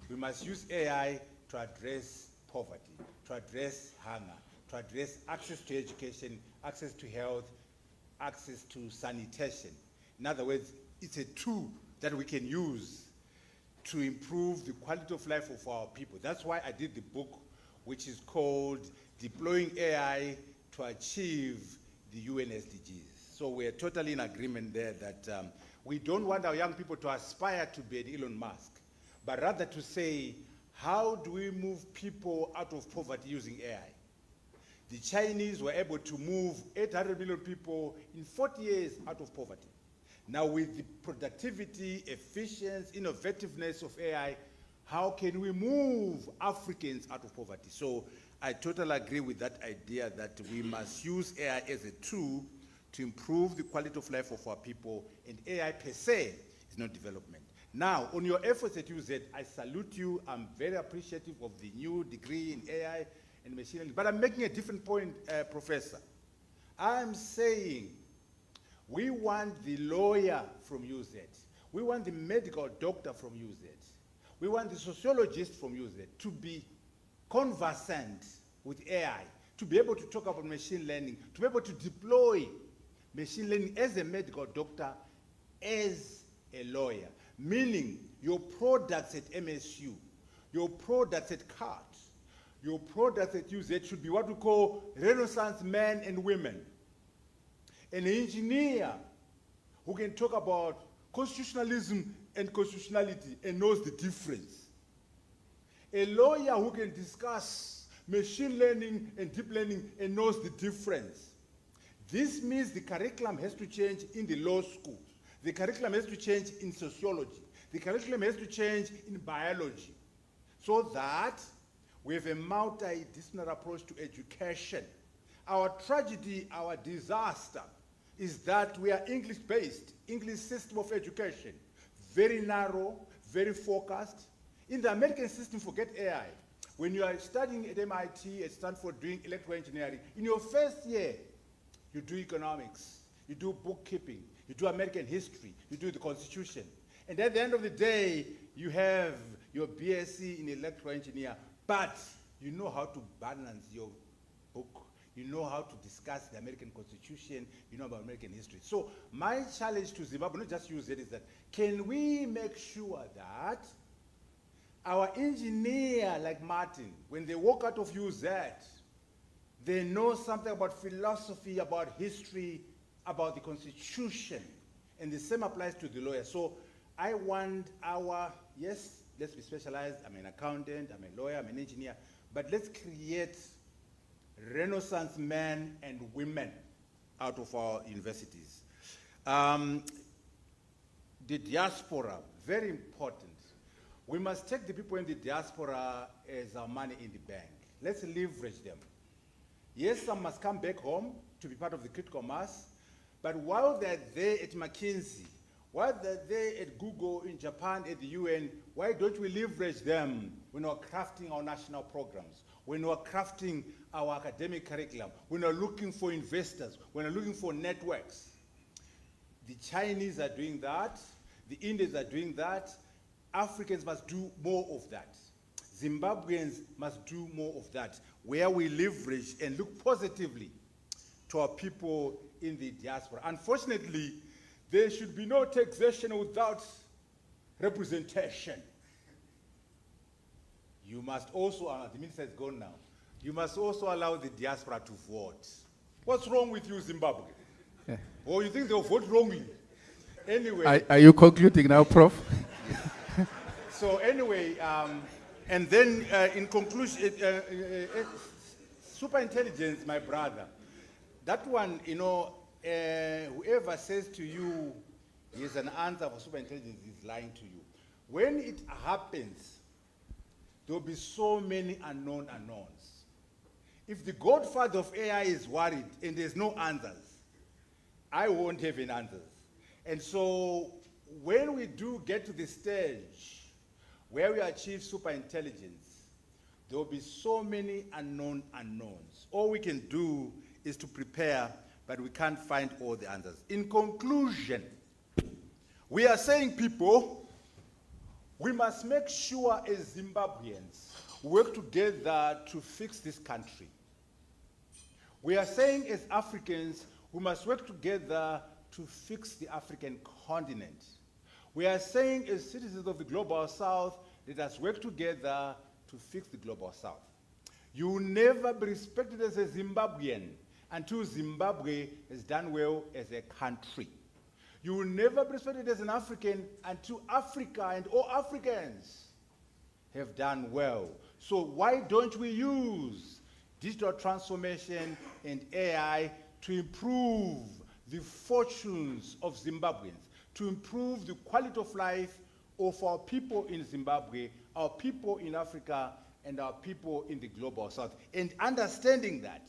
We must use AI to address poverty, to address hunger, to address access to education, access to health, access to sanitation. In other words, it's a tool that we can use to improve the quality of life of our people. That's why I did the book, which is called Deploying AI to Achieve the UN SDGs. So we're totally in agreement there that we don't want our young people to aspire to be an Elon Musk, but rather to say, how do we move people out of poverty using AI? The Chinese were able to move 800 million people in 40 years out of poverty. Now with the productivity, efficiency, innovativeness of AI, how can we move Africans out of poverty? So I totally agree with that idea that we must use AI as a tool to improve the quality of life of our people, and AI per se is not development. Now, on your efforts at UZ, I salute you. I'm very appreciative of the new degree in AI and machine learning. But I'm making a different point, Professor. I'm saying we want the lawyer from UZ. We want the medical doctor from UZ. We want the sociologist from UZ to be conversant with AI, to be able to talk about machine learning, to be able to deploy machine learning as a medical doctor, as a lawyer. Meaning your products at MSU, your products at CART, your products at UZ should be what we call Renaissance men and women. An engineer who can talk about constitutionalism and constitutionality and knows the difference. A lawyer who can discuss machine learning and deep learning and knows the difference. This means the curriculum has to change in the law school. The curriculum has to change in sociology. The curriculum has to change in biology, so that we have a multidisciplinary approach to education. Our tragedy, our disaster, is that we are English-based, English system of education, very narrow, very focused. In the American system, forget AI. When you are studying at MIT, at Stanford, doing electrical engineering, in your first year, you do economics, you do bookkeeping, you do American history, you do the Constitution. And at the end of the day, you have your BSc in electrical engineer, but you know how to balance your book, you know how to discuss the American Constitution, you know about American history. So my challenge to Zimbabwe, not just use it, is that can we make sure that our engineer like Martin, when they walk out of UZ, they know something about philosophy, about history, about the Constitution, and the same applies to the lawyer. So I want our, yes, let's be specialized. I'm an accountant, I'm a lawyer, I'm an engineer, but let's create Renaissance men and women out of our universities. The diaspora, very important. We must take the people in the diaspora as our money in the bank. Let's leverage them. Yes, some must come back home to be part of the critical mass, but while they're there at McKinsey, while they're there at Google, in Japan, at the UN, why don't we leverage them when we're crafting our national programs, when we're crafting our academic curriculum, when we're looking for investors, when we're looking for networks? The Chinese are doing that, the Indians are doing that, Africans must do more of that. Zimbabweans must do more of that, where we leverage and look positively to our people in the diaspora. Unfortunately, there should be no taxation without representation. You must also, the minister is gone now, you must also allow the diaspora to vote. What's wrong with you, Zimbabwe? Yeah. Or you think they'll vote wrongly? Anyway. Are you concluding now, Prof? So anyway, and then in conclusion, superintelligence, my brother, that one, you know, whoever says to you he has an answer for superintelligence is lying to you. When it happens, there will be so many unknowns. If the godfather of AI is worried and there's no answers, I won't have any answers. And so when we do get to the stage where we achieve superintelligence, there will be so many unknowns. All we can do is to prepare, but we can't find all the answers. In conclusion, we are saying, people, we must make sure as Zimbabweans work together to fix this country. We are saying as Africans, we must work together to fix the African continent. We are saying as citizens of the Global South, let us work together to fix the Global South. You will never be respected as a Zimbabwean until Zimbabwe has done well as a country. You will never be respected as an African until Africa and all Africans have done well. So why don't we use digital transformation and AI to improve the fortunes of Zimbabweans, to improve the quality of life of our people in Zimbabwe, our people in Africa, and our people in the Global South. And understanding that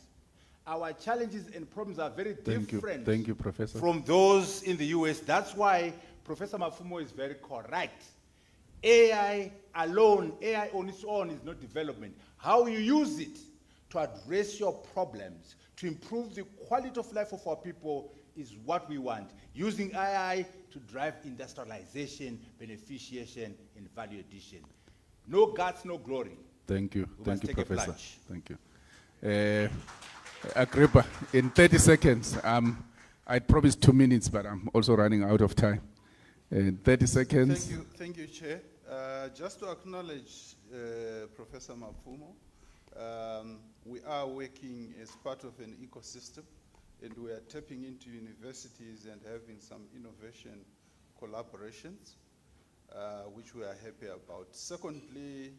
our challenges and problems are very different Thank you, Professor. from those in the US. That's why Professor Mafumo is very correct. AI alone, AI on its own is not development. How you use it to address your problems, to improve the quality of life of our people is what we want. Using AI to drive industrialization, beneficiation, and value addition. No guts, no glory. Thank you. We Thank must you, take a Professor. plunge. Thank you. Agrippa, in 30 seconds, I promised 2 minutes, but I'm also running out of time. 30 seconds. Thank you, Chair. Just to acknowledge Professor Mafumo, we are working as part of an ecosystem, and we are tapping into universities and having some innovation collaborations, which we are happy about. Secondly,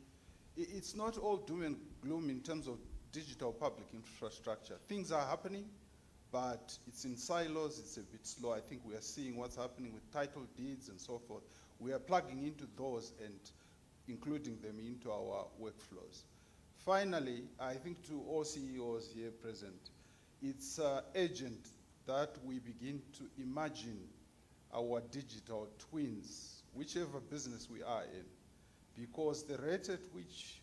it's not all doom and gloom in terms of digital public infrastructure. Things are happening, but it's in silos, it's a bit slow. I think we are seeing what's happening with title deeds and so forth. We are plugging into those and including them into our workflows. Finally, I think to all CEOs here present, it's urgent that we begin to imagine our digital twins, whichever business we are in, because the rate at which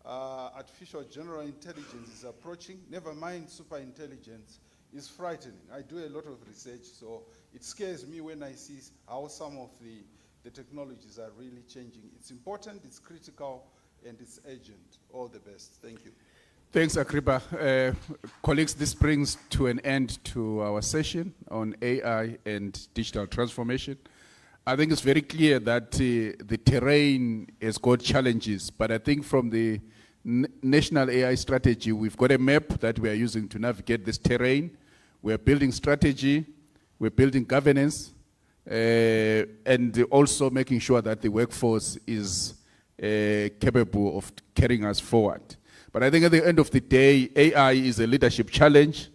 artificial general intelligence is approaching, never mind super intelligence, is frightening. I do a lot of research, so it scares me when I see how some of the technologies are really changing. It's important, it's critical, and it's urgent. All the best. Thank you. Thanks, Agrippa. Colleagues, this brings to an end to our session on AI and digital transformation. I think it's very clear that the terrain has got challenges, but I think from the National AI Strategy, we've got a map that we are using to navigate this terrain. We're building strategy, we're building governance, and also making sure that the workforce is capable of carrying us forward. But I think at the end of the day, AI is a leadership challenge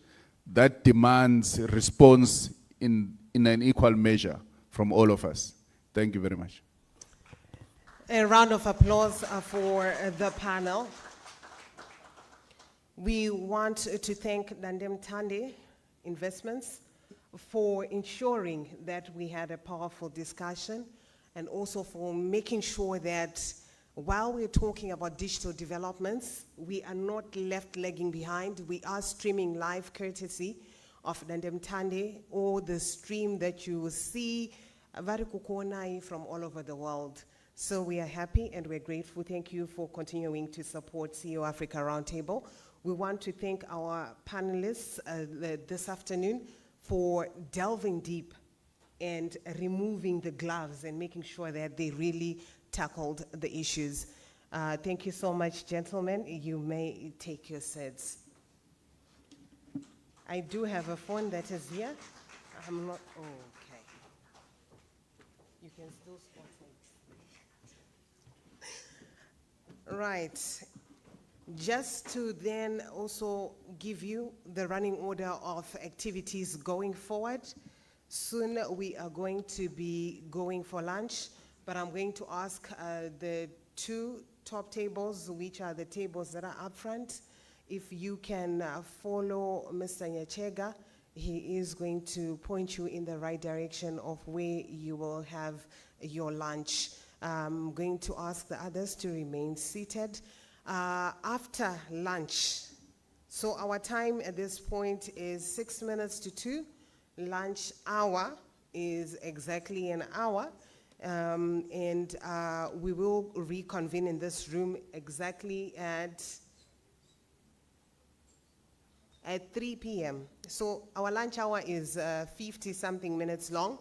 that demands response in an equal measure from all of us. Thank you very much. A round of applause for the panel. We want to thank Dandem Tande Investments for ensuring that we had a powerful discussion, and also for making sure that while we're talking about digital developments, we are not left lagging behind. We are streaming live courtesy of Dandem Tande, or the stream that you will see from all over the world. So we are happy and we're grateful. Thank you for continuing to support CEO Africa Roundtable. We want to thank our panelists this afternoon for delving deep and removing the gloves and making sure that they really tackled the issues. Thank you so much, gentlemen. You may take your seats. I do have a phone that is here. I'm not, okay. You can still sponsor it. Right. Just to then also give you the running order of activities going forward. Soon we are going to be going for lunch, but I'm going to ask the two top tables, which are the tables that are up front, if you can follow Mr. Nyachega. He is going to point you in the right direction of where you will have your lunch. I'm going to ask the others to remain seated. After lunch, so our time at this point is 6 minutes to 2. Lunch hour is exactly an hour. And we will reconvene in this room exactly at 3 p.m. So our lunch hour is 50-something minutes long.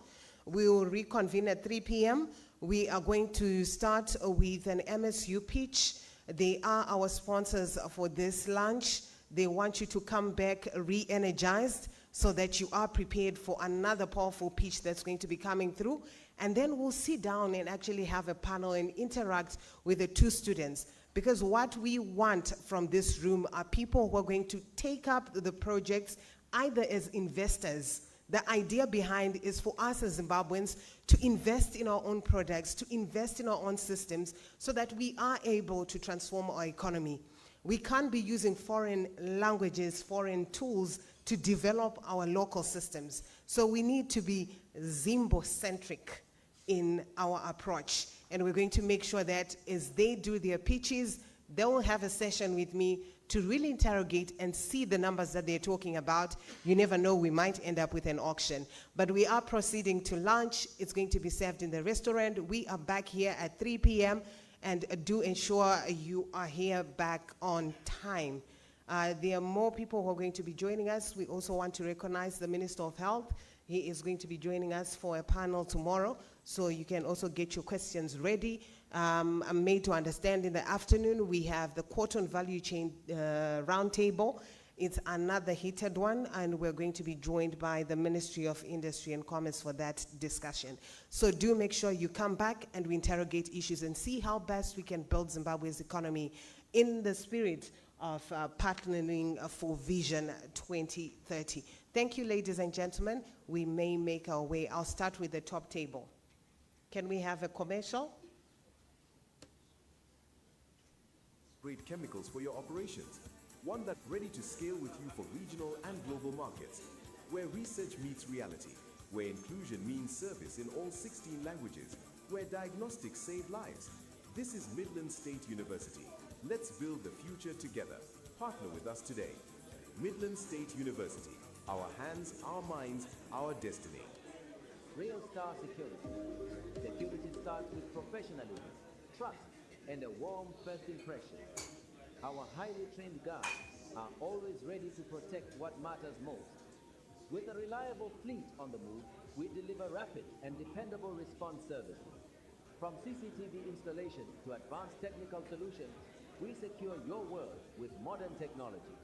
We will reconvene at 3 p.m. We are going to start with an MSU pitch. They are our sponsors for this lunch. They want you to come back re-energized so that you are prepared for another powerful pitch that's going to be coming through. And then we'll sit down and actually have a panel and interact with the two students. Because what we want from this room are people who are going to take up the projects either as investors. The idea behind is for us as Zimbabweans to invest in our own products, to invest in our own systems, so that we are able to transform our economy. We can't be using foreign languages, foreign tools to develop our local systems. So we need to be Zimbo-centric in our approach. And we're going to make sure that as they do their pitches, they will have a session with me to really interrogate and see the numbers that they're talking about. You never know, we might end up with an auction. But we are proceeding to lunch. It's going to be served in the restaurant. We are back here at 3 p.m. and do ensure you are here back on time. There are more people who are going to be joining us. We also want to recognize the Minister of Health. He is going to be joining us for a panel tomorrow, so you can also get your questions ready. I'm made to understand in the afternoon we have the cotton value chain roundtable. It's another heated one, and we're going to be joined by the Ministry of Industry and Commerce for that discussion. So do make sure you come back and we interrogate issues and see how best we can build Zimbabwe's economy in the spirit of partnering for Vision 2030. Thank you, ladies and gentlemen. We may make our way. I'll start with the top table. Can we have a commercial? Great chemicals for your operations. One that's ready to scale with you for regional and global markets. Where research meets reality. Where inclusion means service in all 16 languages. Where diagnostics save lives. This is Midland State University. Let's build the future together. Partner with us today. Midland State University. Our hands, our minds, our destiny. Real Star Security. Security starts with professionalism, trust, and a warm first impression. Our highly trained guards are always ready to protect what matters most. With a reliable fleet on the move, we deliver rapid and dependable response services. From CCTV installation to advanced technical solutions, we secure your world with modern technology.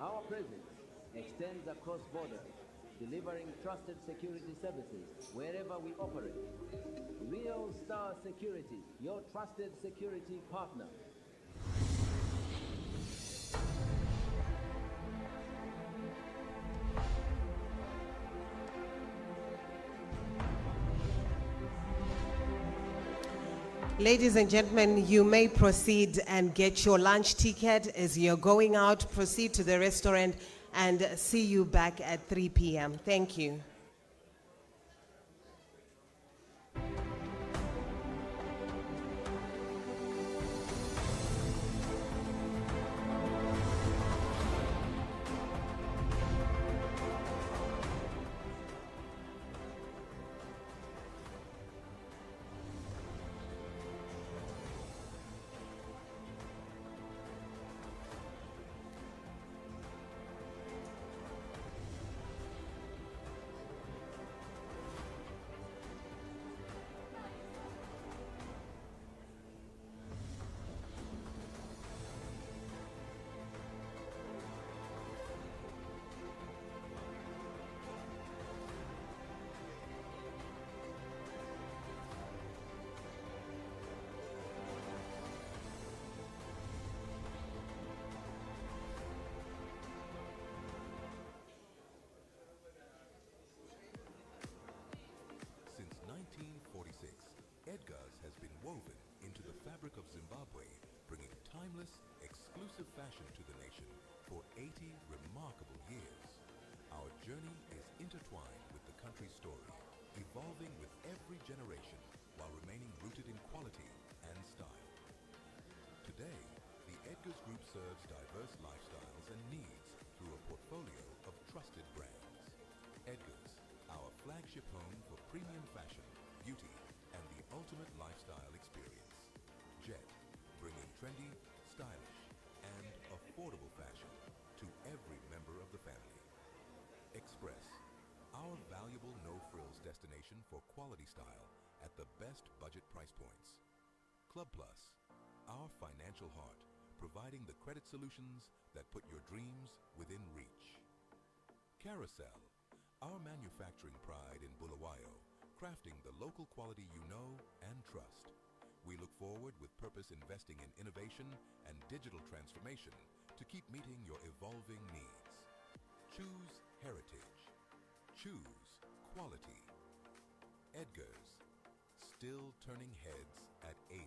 Our presence extends across borders, delivering trusted security services wherever we operate. Real Star Security, your trusted security partner. Ladies and gentlemen, you may proceed and get your lunch ticket. As you're going out, proceed to the restaurant and see you back at 3 p.m. Thank you. woven into the fabric of Zimbabwe, bringing timeless, exclusive fashion to the nation for 80 remarkable years. Our journey is intertwined with the country's story, evolving with every generation while remaining rooted in quality and style. Today, the Edgars Group serves diverse lifestyles and needs through a portfolio of trusted brands. Edgars, our flagship home for premium fashion, beauty, and the ultimate lifestyle experience. Jet, bringing trendy, stylish, and affordable fashion to every member of the family. Express, our valuable no-frills destination destination for quality style at the best budget price points. Club Plus, our financial heart, providing the credit solutions that put your dreams within reach. Carousel, our manufacturing pride in Bulawayo, crafting the local quality you know and trust. We look forward with purpose investing in innovation and digital transformation to keep meeting your evolving needs. Choose heritage. Choose quality. Edgar's, still turning heads at 80.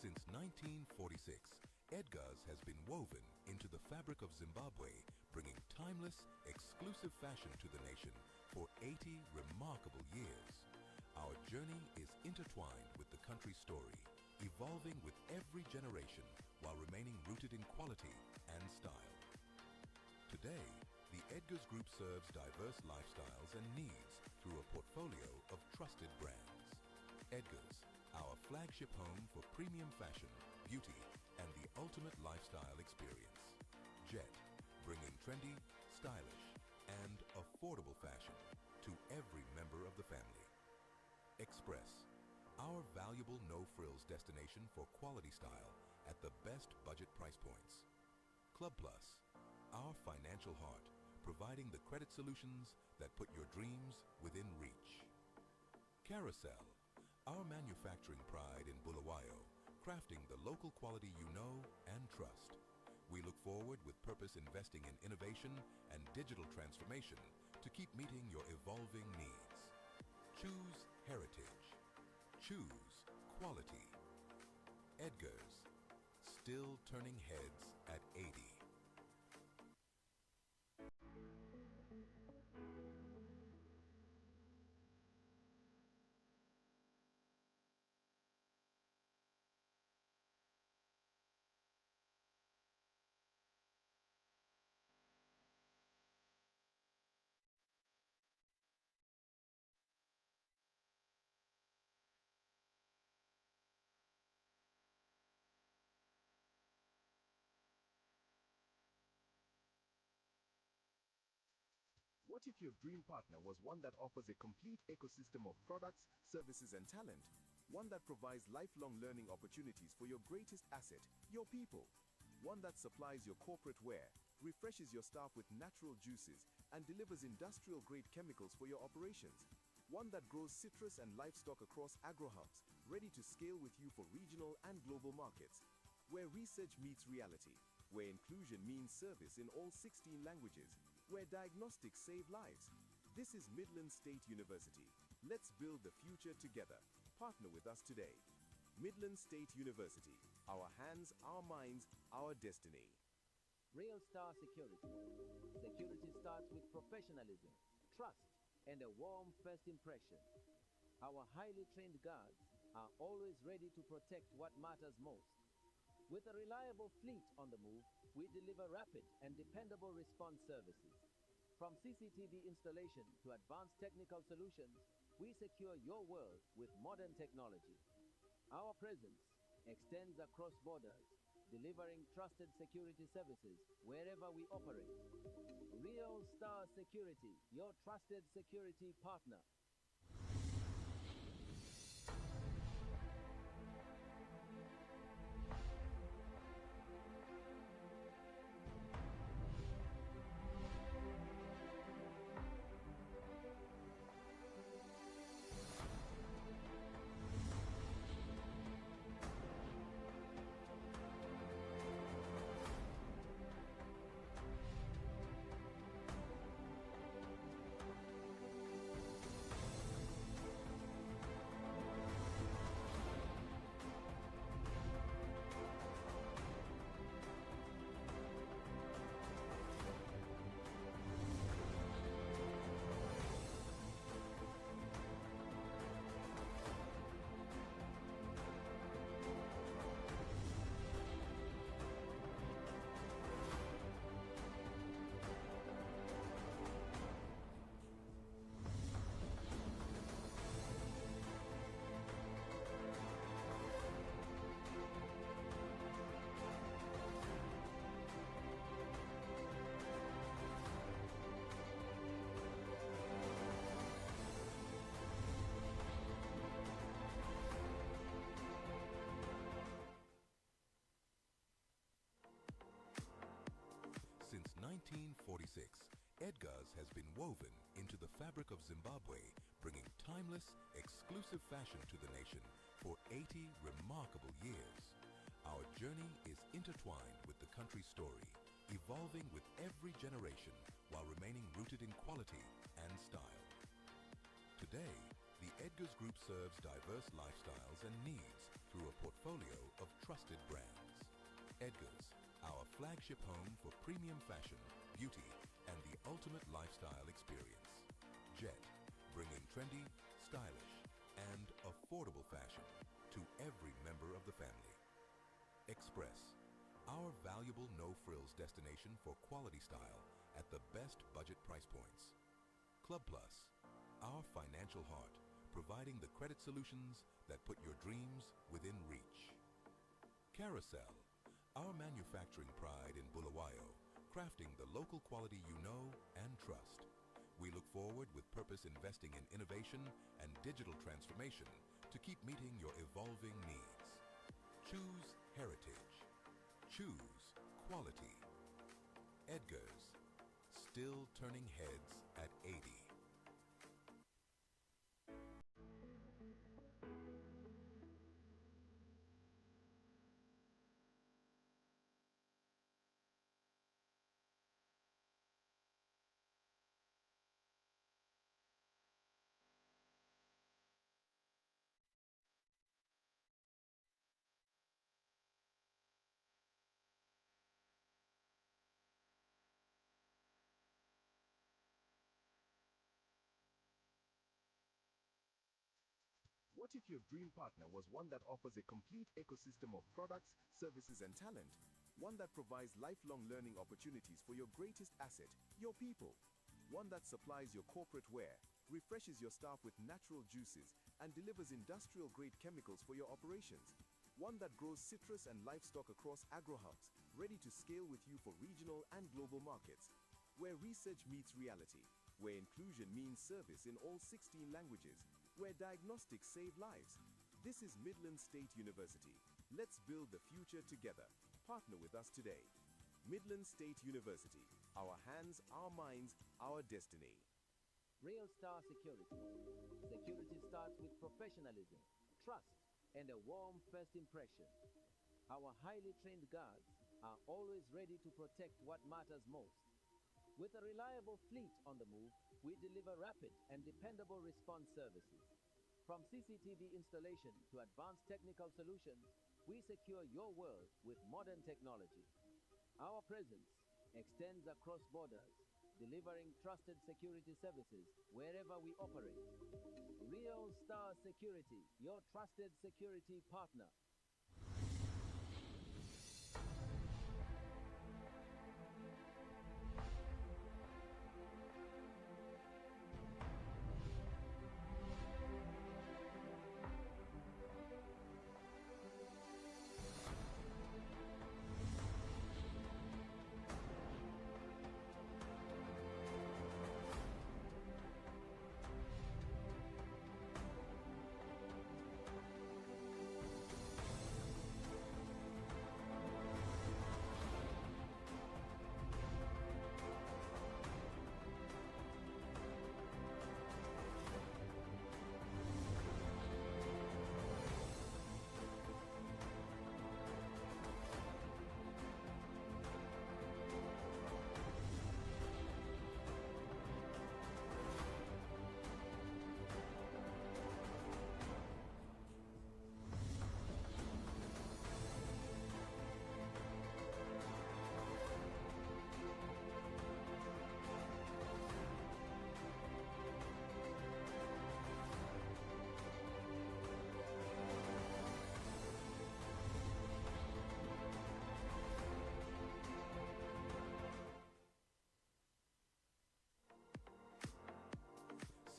Since 1946, Edgar's has been woven into the fabric of Zimbabwe, bringing timeless, exclusive fashion to the nation for 80 remarkable years. Our journey is intertwined with the country's story, evolving with every generation while remaining rooted in quality and style. Today, the Edgar's Group serves diverse lifestyles and needs through a portfolio of trusted brands. Edgar's, our flagship home for premium fashion, beauty, and the ultimate lifestyle experience. Jet, bringing trendy, stylish, and affordable fashion to every member of the family. Express, our valuable no-frills destination for quality style at the best budget price points. Club Plus, our financial heart, providing the credit solutions that put your dreams within reach. Carousel, our manufacturing pride in Bulawayo, crafting the local quality you know and trust. We look forward with purpose investing in innovation and digital transformation to keep meeting your evolving needs. Choose heritage. Choose quality. Edgar's, still turning heads at 80. What if your dream partner was one that offers a complete ecosystem of products, services, and talent? One that provides lifelong learning opportunities for your greatest asset, your people. One that supplies your corporate wear, refreshes your staff with natural juices, and delivers industrial-grade chemicals for your operations. One that grows citrus and livestock across agro-hubs, ready to scale with you for regional and global markets. Where research meets reality, where inclusion means service in all 16 languages, where diagnostics save lives. This is Midland State University. Let's build the future together. Partner with us today. Midland State University. Our hands, our minds, our destiny. Real Star Security. Security starts with professionalism, trust, and a warm first impression. Our highly trained guards are always ready to protect what matters most. With a reliable fleet on the move, we deliver rapid and dependable response services. From CCTV installation to advanced technical solutions, we secure your world with modern technology. Our presence extends across borders, delivering trusted security services wherever we operate. Real Star Security, your trusted security partner. Since 1946, Edgar's has been woven into the fabric of Zimbabwe, bringing timeless, exclusive fashion to the nation for 80 remarkable years. Our journey is intertwined with the country's story, evolving with every generation while remaining rooted in quality and style. Today, the Edgar's Group serves diverse lifestyles and needs through a portfolio of trusted brands. Edgar's, our flagship home for premium fashion, beauty, and the ultimate lifestyle experience. Jet, bringing trendy, stylish, and affordable fashion to every member of the family. Express, our valuable no-frills destination for quality style at the best budget price points. Club Plus, our financial heart, providing the credit solutions that put your dreams within reach. Carousel, our manufacturing pride in Bulawayo, crafting the local quality you know and trust. We look forward with purpose investing in innovation and digital transformation to keep meeting your evolving needs. Choose heritage. Choose quality. Edgar's, still turning heads at 80. What if your dream partner was one that offers a complete ecosystem of products, services, and talent? One that provides lifelong learning opportunities for your greatest asset, your people. One that supplies your corporate wear, refreshes your staff with natural juices, and delivers industrial-grade chemicals for your operations. One that grows citrus and livestock across agro-hubs, ready to scale with you for regional and global markets. Where research meets reality, where inclusion means service in all 16 languages, where diagnostics save lives. This is Midland State University. Let's build the future together. Partner with us today. Midland State University. Our hands, our minds, our destiny. Real Star Security. Security starts with professionalism, trust, and a warm first impression. Our highly trained guards are always ready to protect what matters most. With a reliable fleet on the move, we deliver rapid and dependable response services. From CCTV installation to advanced technical solutions, we secure your world with modern technology. Our presence extends across borders, delivering trusted security services wherever we operate. Real Star Security, your trusted security partner.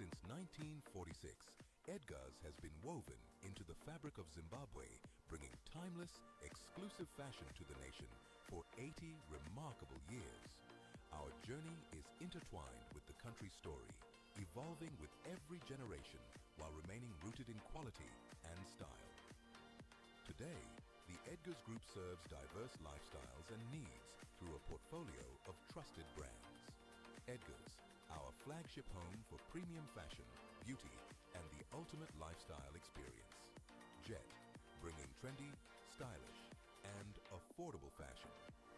Since 1946, Edgar's has been woven into the fabric of Zimbabwe, bringing timeless, exclusive fashion to the nation for 80 remarkable years. Our journey is intertwined with the country's story, evolving with every generation while remaining rooted in quality and style. Today, the Edgar's Group serves diverse lifestyles and needs through a portfolio of trusted brands. Edgar's, our flagship home for premium fashion, beauty, and the ultimate lifestyle experience. Jet, bringing trendy, stylish, and affordable fashion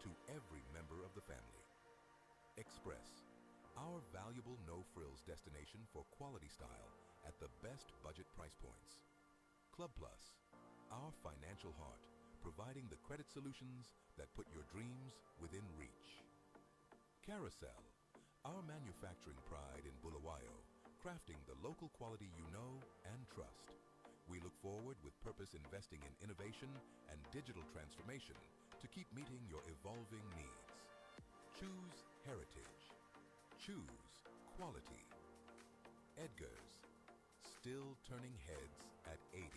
to every member of the family. Express, our valuable no-frills destination for quality style at the best budget price points. Club Plus, our financial heart, providing the credit solutions that put your dreams within reach. Carousel, our manufacturing pride in Bulawayo, crafting the local quality you know and trust. We look forward with purpose investing in innovation and digital transformation to keep meeting your evolving needs. Choose heritage. Choose quality. Edgar's, still turning heads at 80.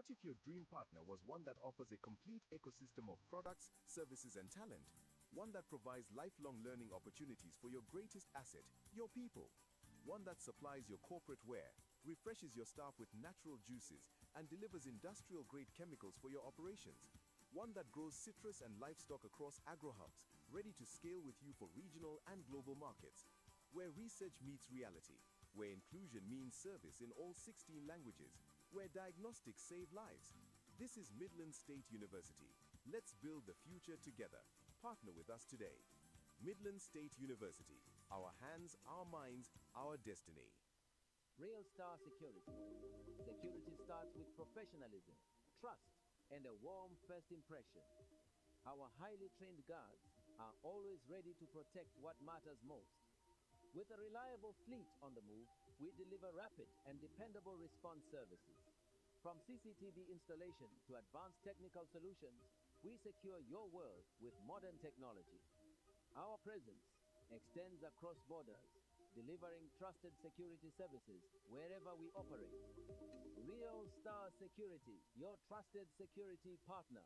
What if your dream partner was one that offers a complete ecosystem of products, services, and talent? One that provides lifelong learning opportunities for your greatest asset, your people. One that supplies your corporate wear, refreshes your staff with natural juices, and delivers industrial-grade chemicals for your operations. One that grows citrus and livestock across agro-hubs, ready to scale with you for regional and global markets. Where research meets reality, where inclusion means service in all 16 languages, where diagnostics save lives. This is Midland State University. Let's build the future together. Partner with us today. Midland State University. Our hands, our minds, our destiny. Real Star Security. Security starts with professionalism, trust, and a warm first impression. Our highly trained guards are always ready to protect what matters most. With a reliable fleet on the move, we deliver rapid and dependable response services. From CCTV installation to advanced technical solutions, we secure your world with modern technology. Our presence extends across borders, delivering trusted security services wherever we operate. Real Star Security, your trusted security partner.